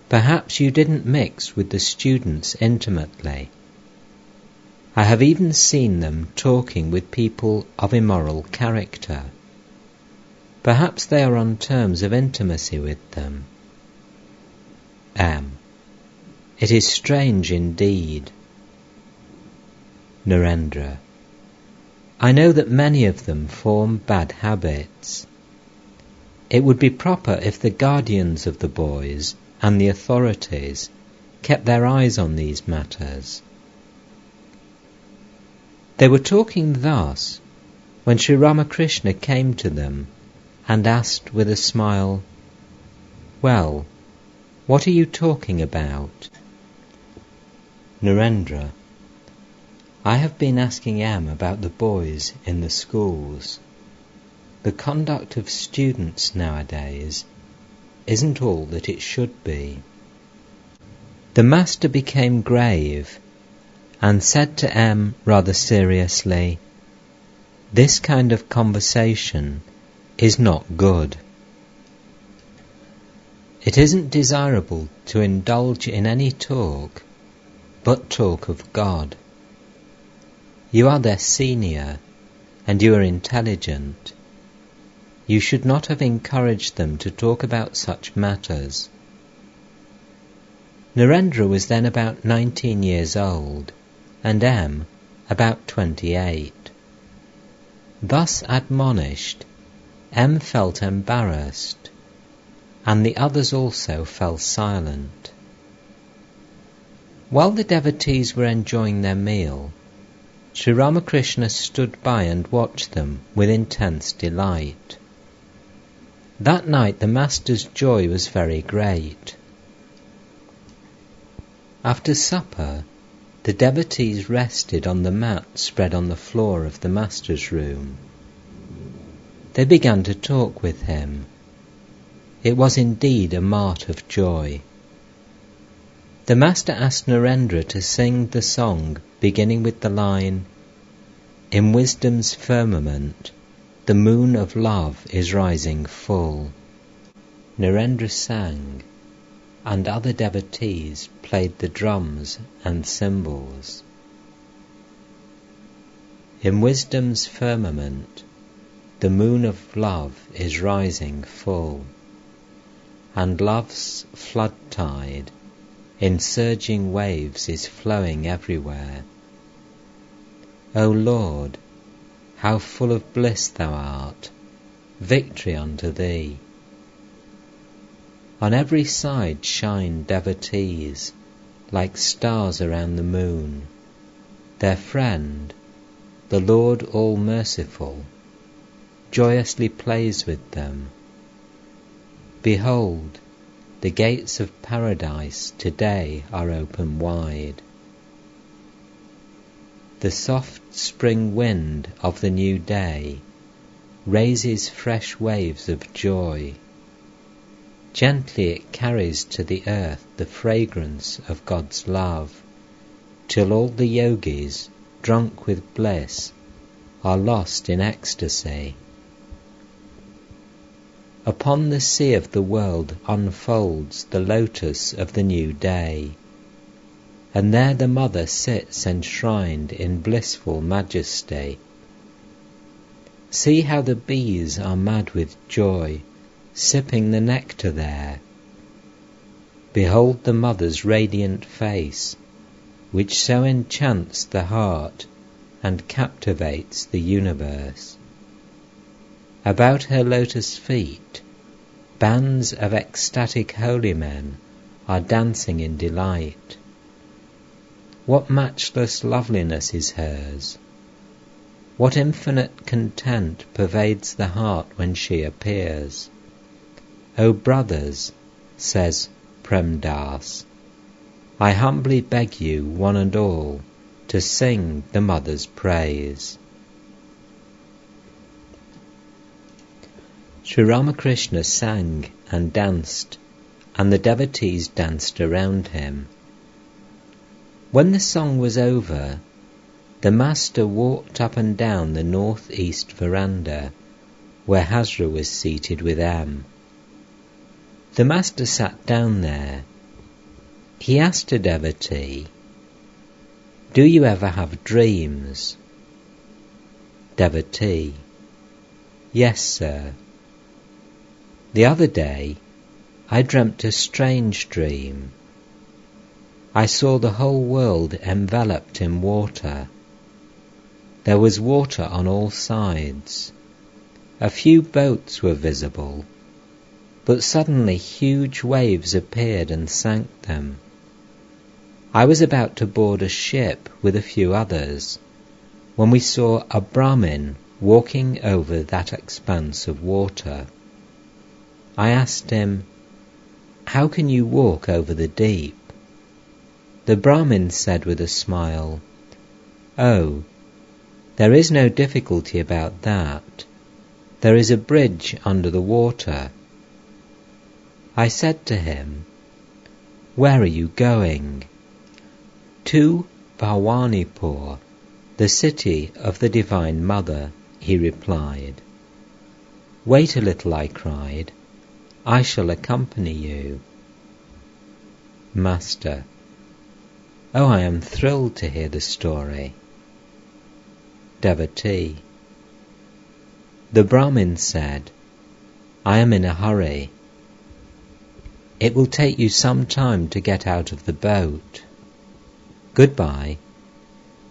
"Perhaps you didn't mix with the students intimately. I have even seen them talking with people of immoral character. Perhaps they are on terms of intimacy with them." M: "It is strange indeed." Narendra: "I know that many of them form bad habits. It would be proper if the guardians of the boys and the authorities kept their eyes on these matters." They were talking thus when Sri Ramakrishna came to them and asked with a smile, "Well, what are you talking about?" Narendra: "I have been asking M about the boys in the schools. The conduct of students nowadays isn't all that it should be." The Master became grave and said to M rather seriously, "This kind of conversation is not good. It isn't desirable to indulge in any talk but talk of God. You are their senior, and you are intelligent. You should not have encouraged them to talk about such matters." Narendra was then about 19 years old, and M about 28. Thus admonished, M felt embarrassed, and the others also fell silent. While the devotees were enjoying their meal, Sri Ramakrishna stood by and watched them with intense delight. That night the Master's joy was very great. After supper, the devotees rested on the mat spread on the floor of the Master's room. They began to talk with him. It was indeed a mart of joy. The Master asked Narendra to sing the song beginning with the line, "In wisdom's firmament, the moon of love is rising full." Narendra sang, and other devotees played the drums and cymbals. In wisdom's firmament, the moon of love is rising full, and love's flood tide in surging waves is flowing everywhere. O Lord, how full of bliss thou art, victory unto thee. On every side shine devotees, like stars around the moon. Their friend, the Lord all-merciful, joyously plays with them. Behold, the gates of paradise today are open wide. The soft spring wind of the new day raises fresh waves of joy. Gently it carries to the earth the fragrance of God's love, till all the yogis, drunk with bliss, are lost in ecstasy. Upon the sea of the world unfolds the lotus of the new day, and there the mother sits enshrined in blissful majesty. See how the bees are mad with joy, sipping the nectar there. Behold the mother's radiant face, which so enchants the heart and captivates the universe. About her lotus feet, bands of ecstatic holy men are dancing in delight. What matchless loveliness is hers! What infinite content pervades the heart when she appears! O brothers, says Prem Das, I humbly beg you, one and all, to sing the mother's praise. Sri Ramakrishna sang and danced, and the devotees danced around him. When the song was over, the master walked up and down the north-east veranda, where Hazra was seated with M. The master sat down there. He asked a devotee, "Do you ever have dreams?" Devotee, "Yes, sir. The other day I dreamt a strange dream. I saw the whole world enveloped in water. There was water on all sides. A few boats were visible, but suddenly huge waves appeared and sank them. I was about to board a ship with a few others, when we saw a Brahmin walking over that expanse of water. I asked him, 'How can you walk over the deep?' The Brahmin said with a smile, 'Oh, there is no difficulty about that. There is a bridge under the water.' I said to him, 'Where are you going?' 'To Bhawanipur, the city of the Divine Mother,' he replied. 'Wait a little,' I cried. 'I shall accompany you.' Master: Oh, I am thrilled to hear the story. Devotee: The Brahmin said, I am in a hurry. It will take you some time to get out of the boat. Goodbye.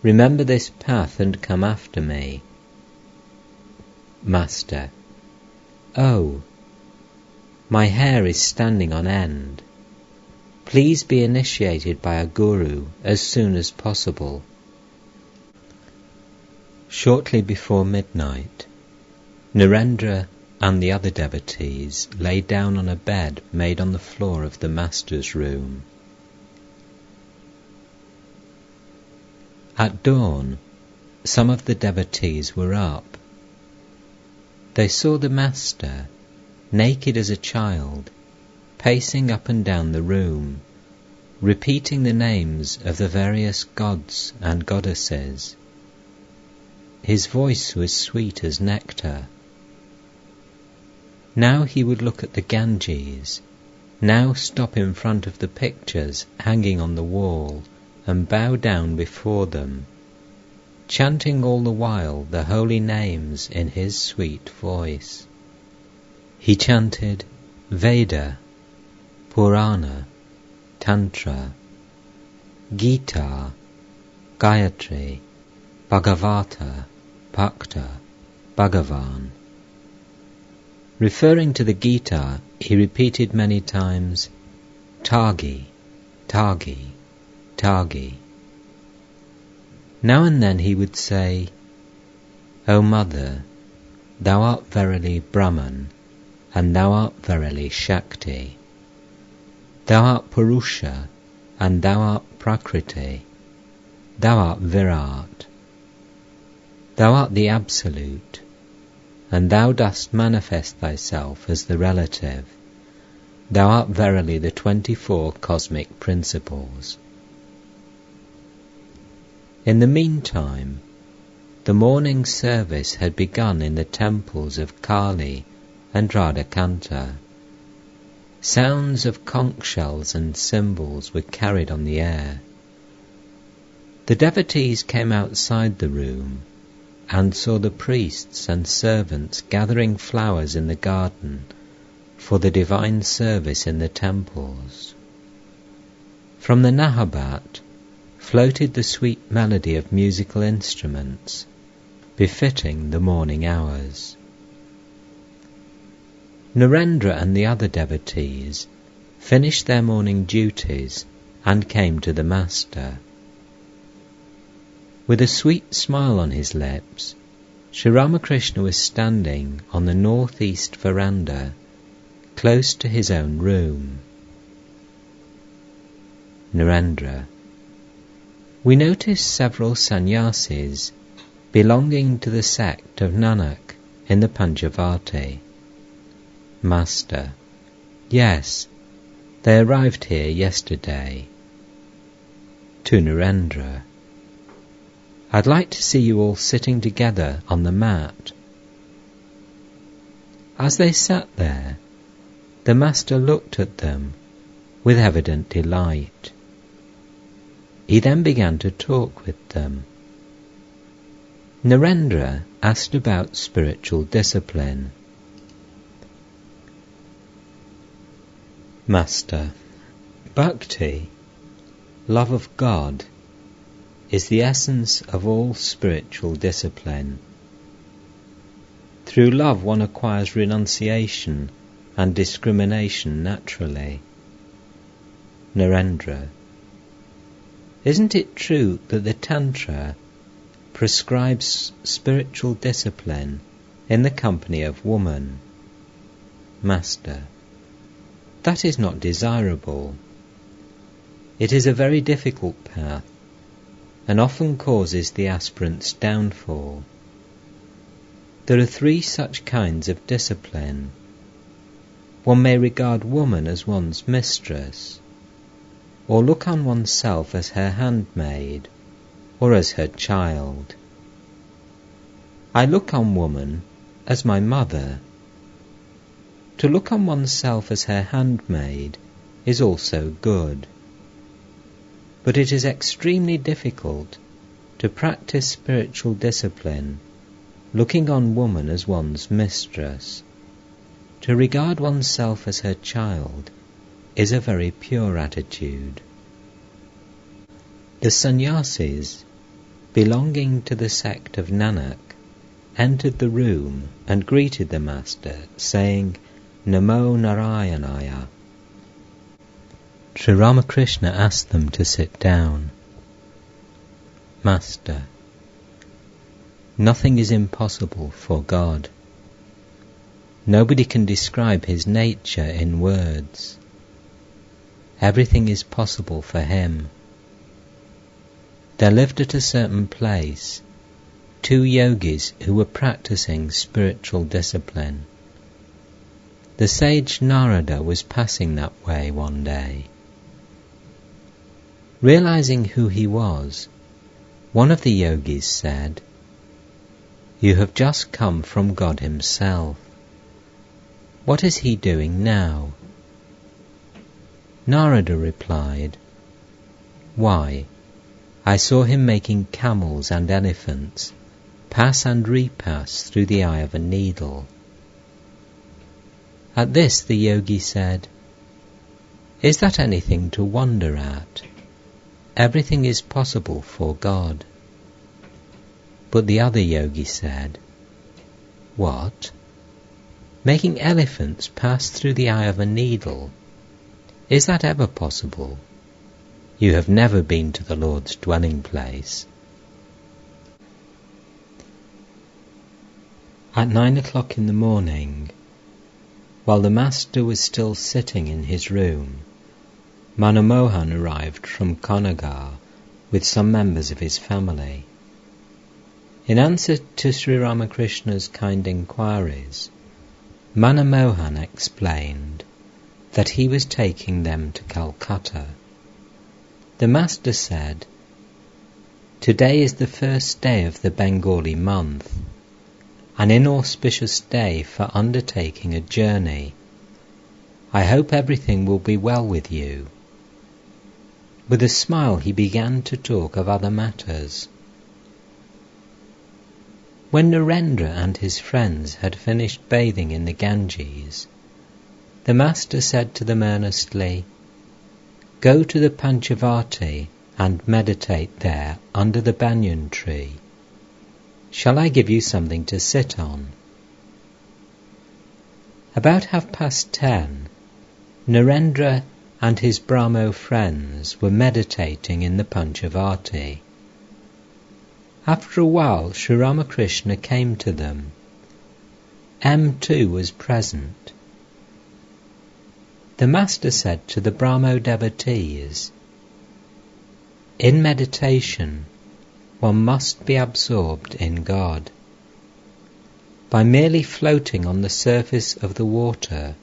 Remember this path and come after me. Master: Oh, my hair is standing on end. Please be initiated by a guru as soon as possible. Shortly before midnight, Narendra and the other devotees lay down on a bed made on the floor of the master's room. At dawn, some of the devotees were up. They saw the master, naked as a child, pacing up and down the room, repeating the names of the various gods and goddesses. His voice was sweet as nectar. Now he would look at the Ganges, now stop in front of the pictures hanging on the wall and bow down before them. chanting all the while the holy names in his sweet voice. He chanted Veda, Purana, Tantra, Gita, Gayatri, Bhagavata, Bhakta, Bhagavan. Referring to the Gita, he repeated many times, Tagi, Tagi, Tagi. Now and then he would say, O Mother, thou art verily Brahman, and thou art verily Shakti. Thou art Purusha, and thou art Prakriti. Thou art Virat. Thou art the Absolute, and thou dost manifest thyself as the relative. Thou art verily the 24 cosmic principles. In the meantime, the morning service had begun in the temples of Kali and Radhakanta. Sounds of conch shells and cymbals were carried on the air. The devotees came outside the room and saw the priests and servants gathering flowers in the garden for the divine service in the temples. From the Nahabat floated the sweet melody of musical instruments, befitting the morning hours. Narendra and the other devotees finished their morning duties and came to the Master. With a sweet smile on his lips, Sri Ramakrishna was standing on the northeast veranda, close to his own room. Narendra: we noticed several sannyasis belonging to the sect of Nanak in the Panjavati. Master: yes, they arrived here yesterday. To Narendra: I'd like to see you all sitting together on the mat. As they sat there, the Master looked at them with evident delight. He then began to talk with them. Narendra asked about spiritual discipline. Master: Bhakti, love of God, is the essence of all spiritual discipline. Through love one acquires renunciation and discrimination naturally. Narendra: isn't it true that the Tantra prescribes spiritual discipline in the company of woman? Master: that is not desirable. It is a very difficult path, and often causes the aspirant's downfall. There are 3 such kinds of discipline. One may regard woman as one's mistress, or look on oneself as her handmaid, or as her child. I look on woman as my mother. To look on oneself as her handmaid is also good. But it is extremely difficult to practice spiritual discipline looking on woman as one's mistress. To regard oneself as her child is a very pure attitude. The sannyasis belonging to the sect of Nanak entered the room and greeted the Master, saying, Namo Narayanaya. Sri Ramakrishna asked them to sit down. Master: nothing is impossible for God. Nobody can describe his nature in words. Everything is possible for him. There lived at a certain place 2 yogis who were practicing spiritual discipline. The sage Narada was passing that way one day. Realizing who he was, one of the yogis said, You have just come from God himself. What is he doing now? Narada replied, Why, I saw him making camels and elephants pass and repass through the eye of a needle. At this the yogi said, "Is that anything to wonder at? Everything is possible for God." But the other yogi said, "What? Making elephants pass through the eye of a needle? Is that ever possible? You have never been to the Lord's dwelling place." At 9 o'clock in the morning, while the master was still sitting in his room, Manamohan arrived from Konagar with some members of his family. In answer to Sri Ramakrishna's kind inquiries, Manamohan explained that he was taking them to Calcutta. The master said, "Today is the first day of the Bengali month, an inauspicious day for undertaking a journey. I hope everything will be well with you." With a smile he began to talk of other matters. When Narendra and his friends had finished bathing in the Ganges, the master said to them earnestly, "Go to the Panchavati and meditate there under the banyan tree. Shall I give you something to sit on?" About 10:30, Narendra and his Brahmo friends were meditating in the Panchavati. After a while Sri Ramakrishna came to them. M too was present. The master said to the Brahmo devotees, "In meditation, one must be absorbed in God. By merely floating on the surface of the water,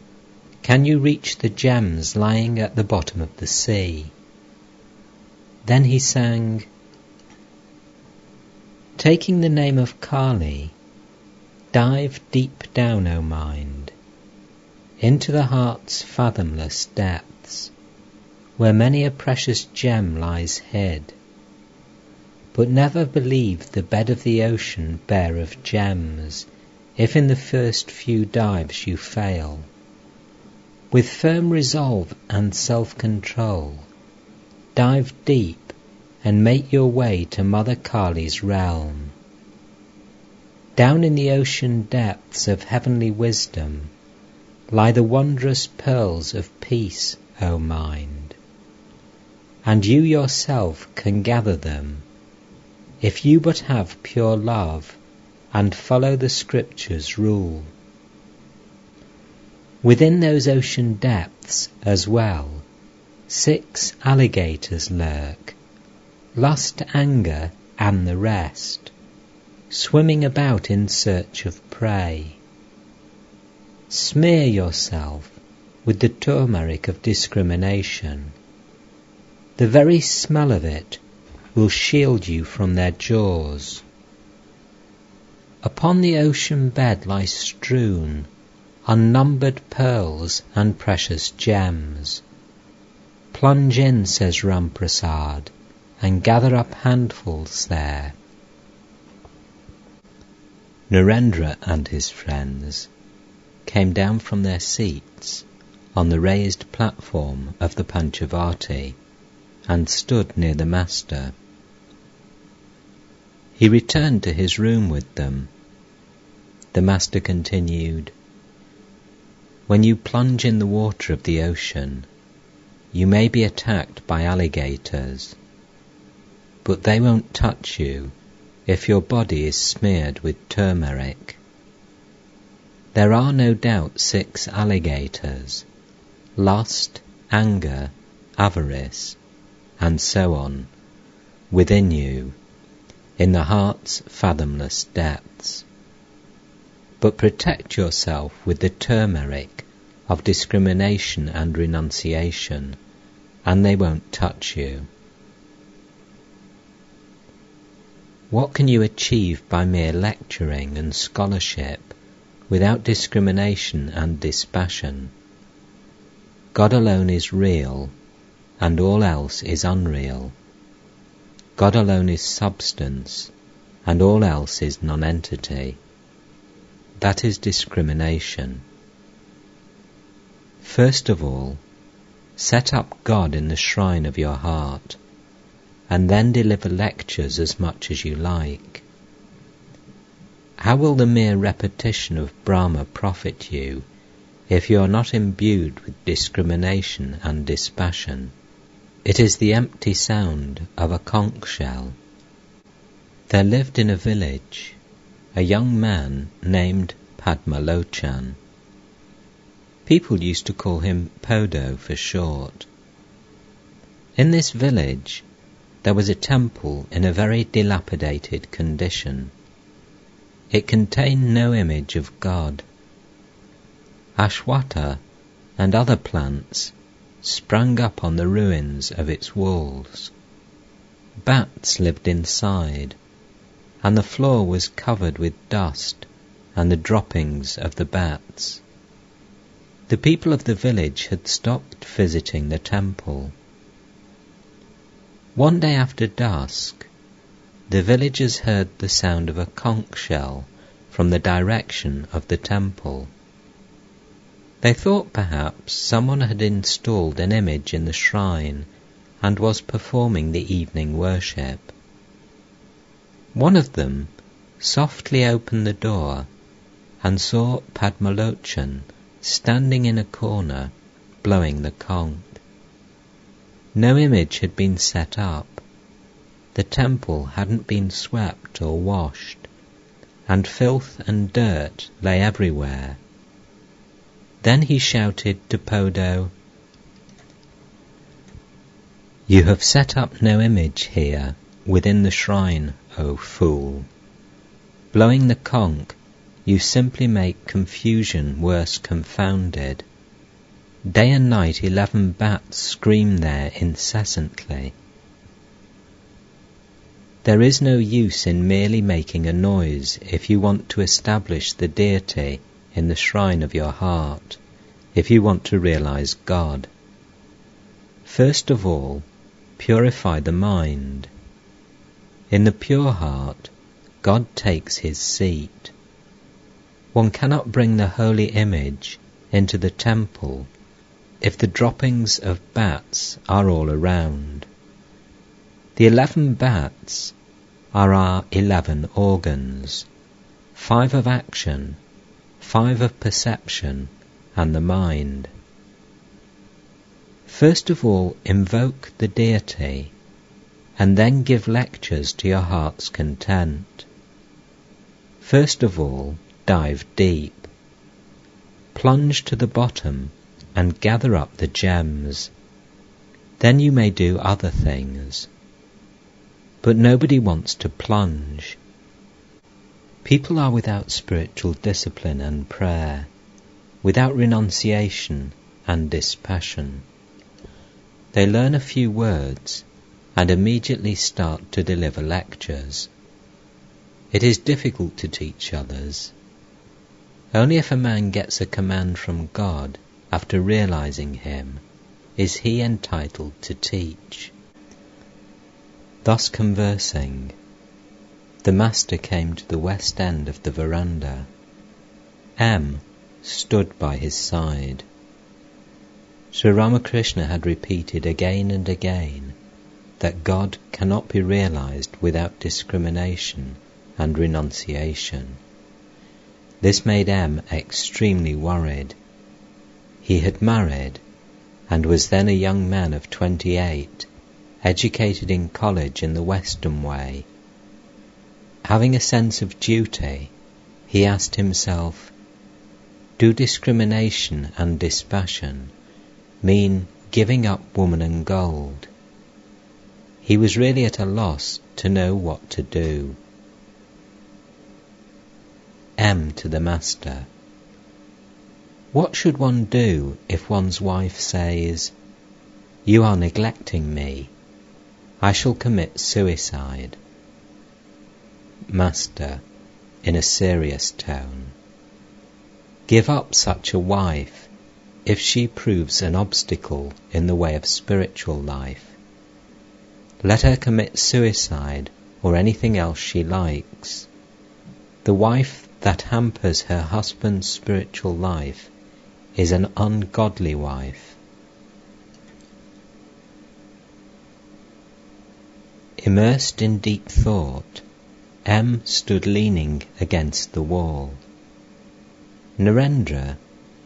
can you reach the gems lying at the bottom of the sea?" Then he sang, "Taking the name of Kali, dive deep down, O mind, into the heart's fathomless depths, where many a precious gem lies hid. But never believe the bed of the ocean bare of gems, if in the first few dives you fail. With firm resolve and self-control, dive deep and make your way to Mother Kali's realm. Down in the ocean depths of heavenly wisdom lie the wondrous pearls of peace, O mind. And you yourself can gather them, if you but have pure love and follow the Scripture's rule. Within those ocean depths as well, 6 alligators lurk, lust, anger, and the rest, swimming about in search of prey. Smear yourself with the turmeric of discrimination. The very smell of it will shield you from their jaws. Upon the ocean bed lie strewn unnumbered pearls and precious gems. Plunge in, says Ramprasad, and gather up handfuls there." Narendra and his friends came down from their seats on the raised platform of the Panchavati and stood near the master. He returned to his room with them. The master continued, "When you plunge in the water of the ocean, you may be attacked by alligators, but they won't touch you if your body is smeared with turmeric. There are no doubt 6 alligators, lust, anger, avarice, and so on, within you, in the heart's fathomless depths. But protect yourself with the turmeric of discrimination and renunciation, and they won't touch you. What can you achieve by mere lecturing and scholarship without discrimination and dispassion? God alone is real, and all else is unreal. God alone is substance, and all else is nonentity. That is discrimination. First of all, set up God in the shrine of your heart, and then deliver lectures as much as you like. How will the mere repetition of Brahma profit you if you are not imbued with discrimination and dispassion? It is the empty sound of a conch shell. There lived in a village a young man named Padmalochan. People used to call him Podo for short. In this village there was a temple in a very dilapidated condition. It contained no image of God. Ashwata and other plants sprang up on the ruins of its walls. Bats lived inside, and the floor was covered with dust and the droppings of the bats. The people of the village had stopped visiting the temple. One day after dusk, the villagers heard the sound of a conch shell from the direction of the temple. They thought perhaps someone had installed an image in the shrine and was performing the evening worship. One of them softly opened the door and saw Padmalochan standing in a corner, blowing the conch. No image had been set up. The temple hadn't been swept or washed, and filth and dirt lay everywhere. Then he shouted to Podo, "You have set up no image here within the shrine, O fool. Blowing the conch, you simply make confusion worse confounded. Day and night 11 bats scream there incessantly. There is no use in merely making a noise if you want to establish the deity in the shrine of your heart, if you want to realize God. First of all, purify the mind. In the pure heart, God takes his seat. One cannot bring the holy image into the temple if the droppings of bats are all around. The 11 bats are our 11 organs, 5 of action, 5 of perception, and the mind. First of all, invoke the deity, and then give lectures to your heart's content. First of all, dive deep. Plunge to the bottom and gather up the gems. Then you may do other things. But nobody wants to plunge. People are without spiritual discipline and prayer, without renunciation and dispassion. They learn a few words and immediately start to deliver lectures. It is difficult to teach others. Only if a man gets a command from God after realizing him is he entitled to teach. Thus conversing, the master came to the west end of the veranda. M stood by his side. Sri Ramakrishna had repeated again and again that God cannot be realized without discrimination and renunciation. This made M extremely worried. He had married and was then a young man of 28, educated in college in the Western way. Having a sense of duty, he asked himself, do discrimination and dispassion mean giving up woman and gold? He was really at a loss to know what to do. M to the master. What should one do if one's wife says, "You are neglecting me. I shall commit suicide"? Master, in a serious tone. Give up such a wife if she proves an obstacle in the way of spiritual life. Let her commit suicide or anything else she likes. The wife that hampers her husband's spiritual life is an ungodly wife. Immersed in deep thought, M stood leaning against the wall. Narendra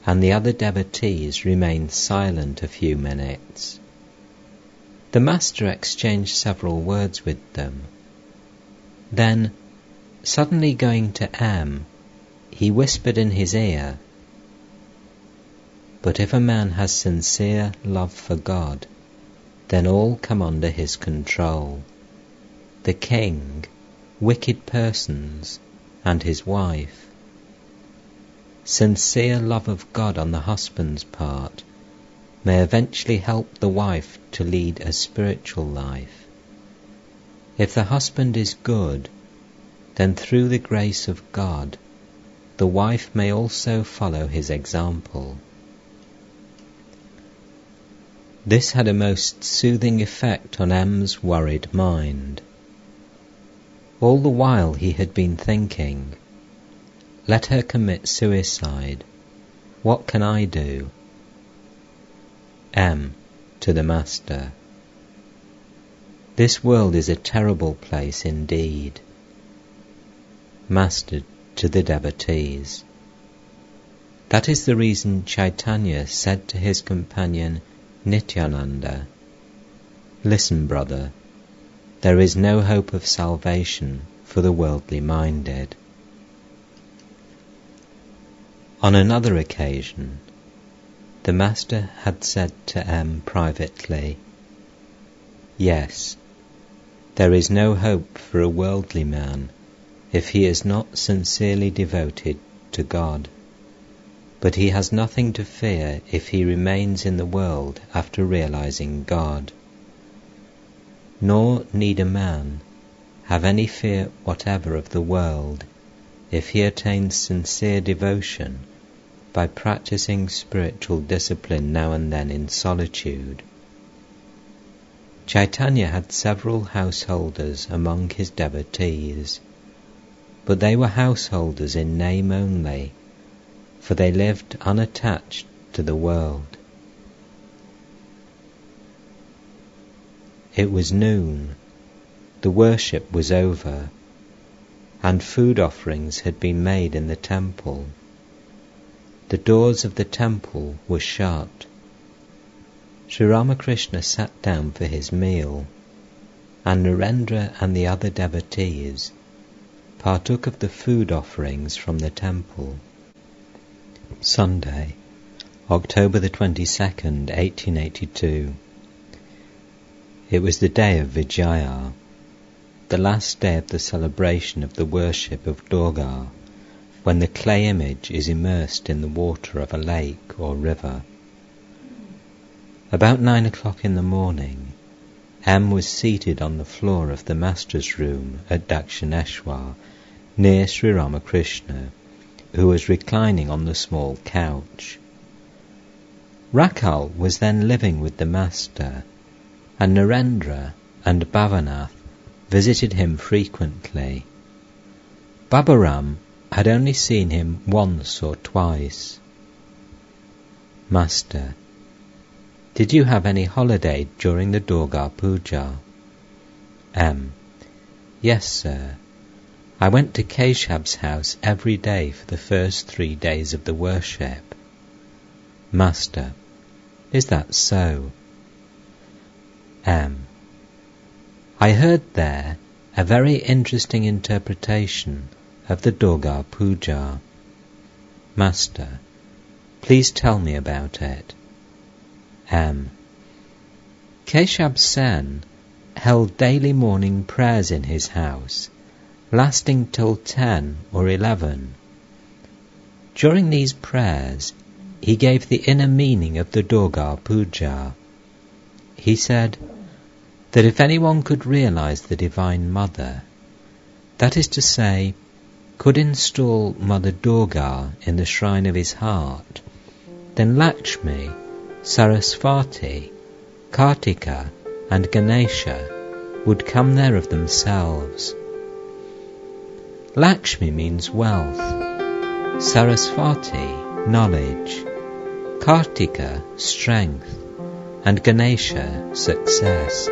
and the other devotees remained silent a few minutes. The master exchanged several words with them. Then, suddenly going to M, he whispered in his ear, "But if a man has sincere love for God, then all come under his control. The king, wicked persons, and his wife. Sincere love of God on the husband's part may eventually help the wife to lead a spiritual life. If the husband is good, then through the grace of God, the wife may also follow his example." This had a most soothing effect on M's worried mind. All the while he had been thinking, "Let her commit suicide. What can I do?" M to the Master: "This world is a terrible place indeed." Master to the devotees: "That is the reason Chaitanya said to his companion Nityananda, 'Listen, brother, there is no hope of salvation for the worldly minded.'" On another occasion, the Master had said to M privately, "Yes, there is no hope for a worldly man if he is not sincerely devoted to God, but he has nothing to fear if he remains in the world after realizing God. Nor need a man have any fear whatever of the world if he attains sincere devotion by practicing spiritual discipline now and then in solitude." Chaitanya had several householders among his devotees, but they were householders in name only, for they lived unattached to the world. It was noon, the worship was over, and food offerings had been made in the temple. The doors of the temple were shut. Sri Ramakrishna sat down for his meal, and Narendra and the other devotees partook of the food offerings from the temple. Sunday, October the 22nd, 1882. It was the day of Vijaya, the last day of the celebration of the worship of Durga, when the clay image is immersed in the water of a lake or river. About 9 o'clock in the morning, M was seated on the floor of the Master's room at Dakshineshwar, near Sri Ramakrishna, who was reclining on the small couch. Rakal was then living with the Master, and Narendra and Bhavanath visited him frequently. Babaram had only seen him once or twice. Master: "Did you have any holiday during the Durga Puja?" M: "Yes, sir. I went to Keshav's house every day for the first 3 days of the worship." Master: "Is that so?" M: "I heard there a very interesting interpretation of the Durga Puja." Master: "Please tell me about it." M: "Keshav Sen held daily morning prayers in his house, lasting till 10 or 11. During these prayers, he gave the inner meaning of the Durga Puja. He said that if anyone could realize the Divine Mother, that is to say, could install Mother Durga in the shrine of his heart, then Lakshmi, Saraswati, Kartika and Ganesha would come there of themselves. Lakshmi means wealth, Saraswati, knowledge, Kartika, strength, and Ganesha, success.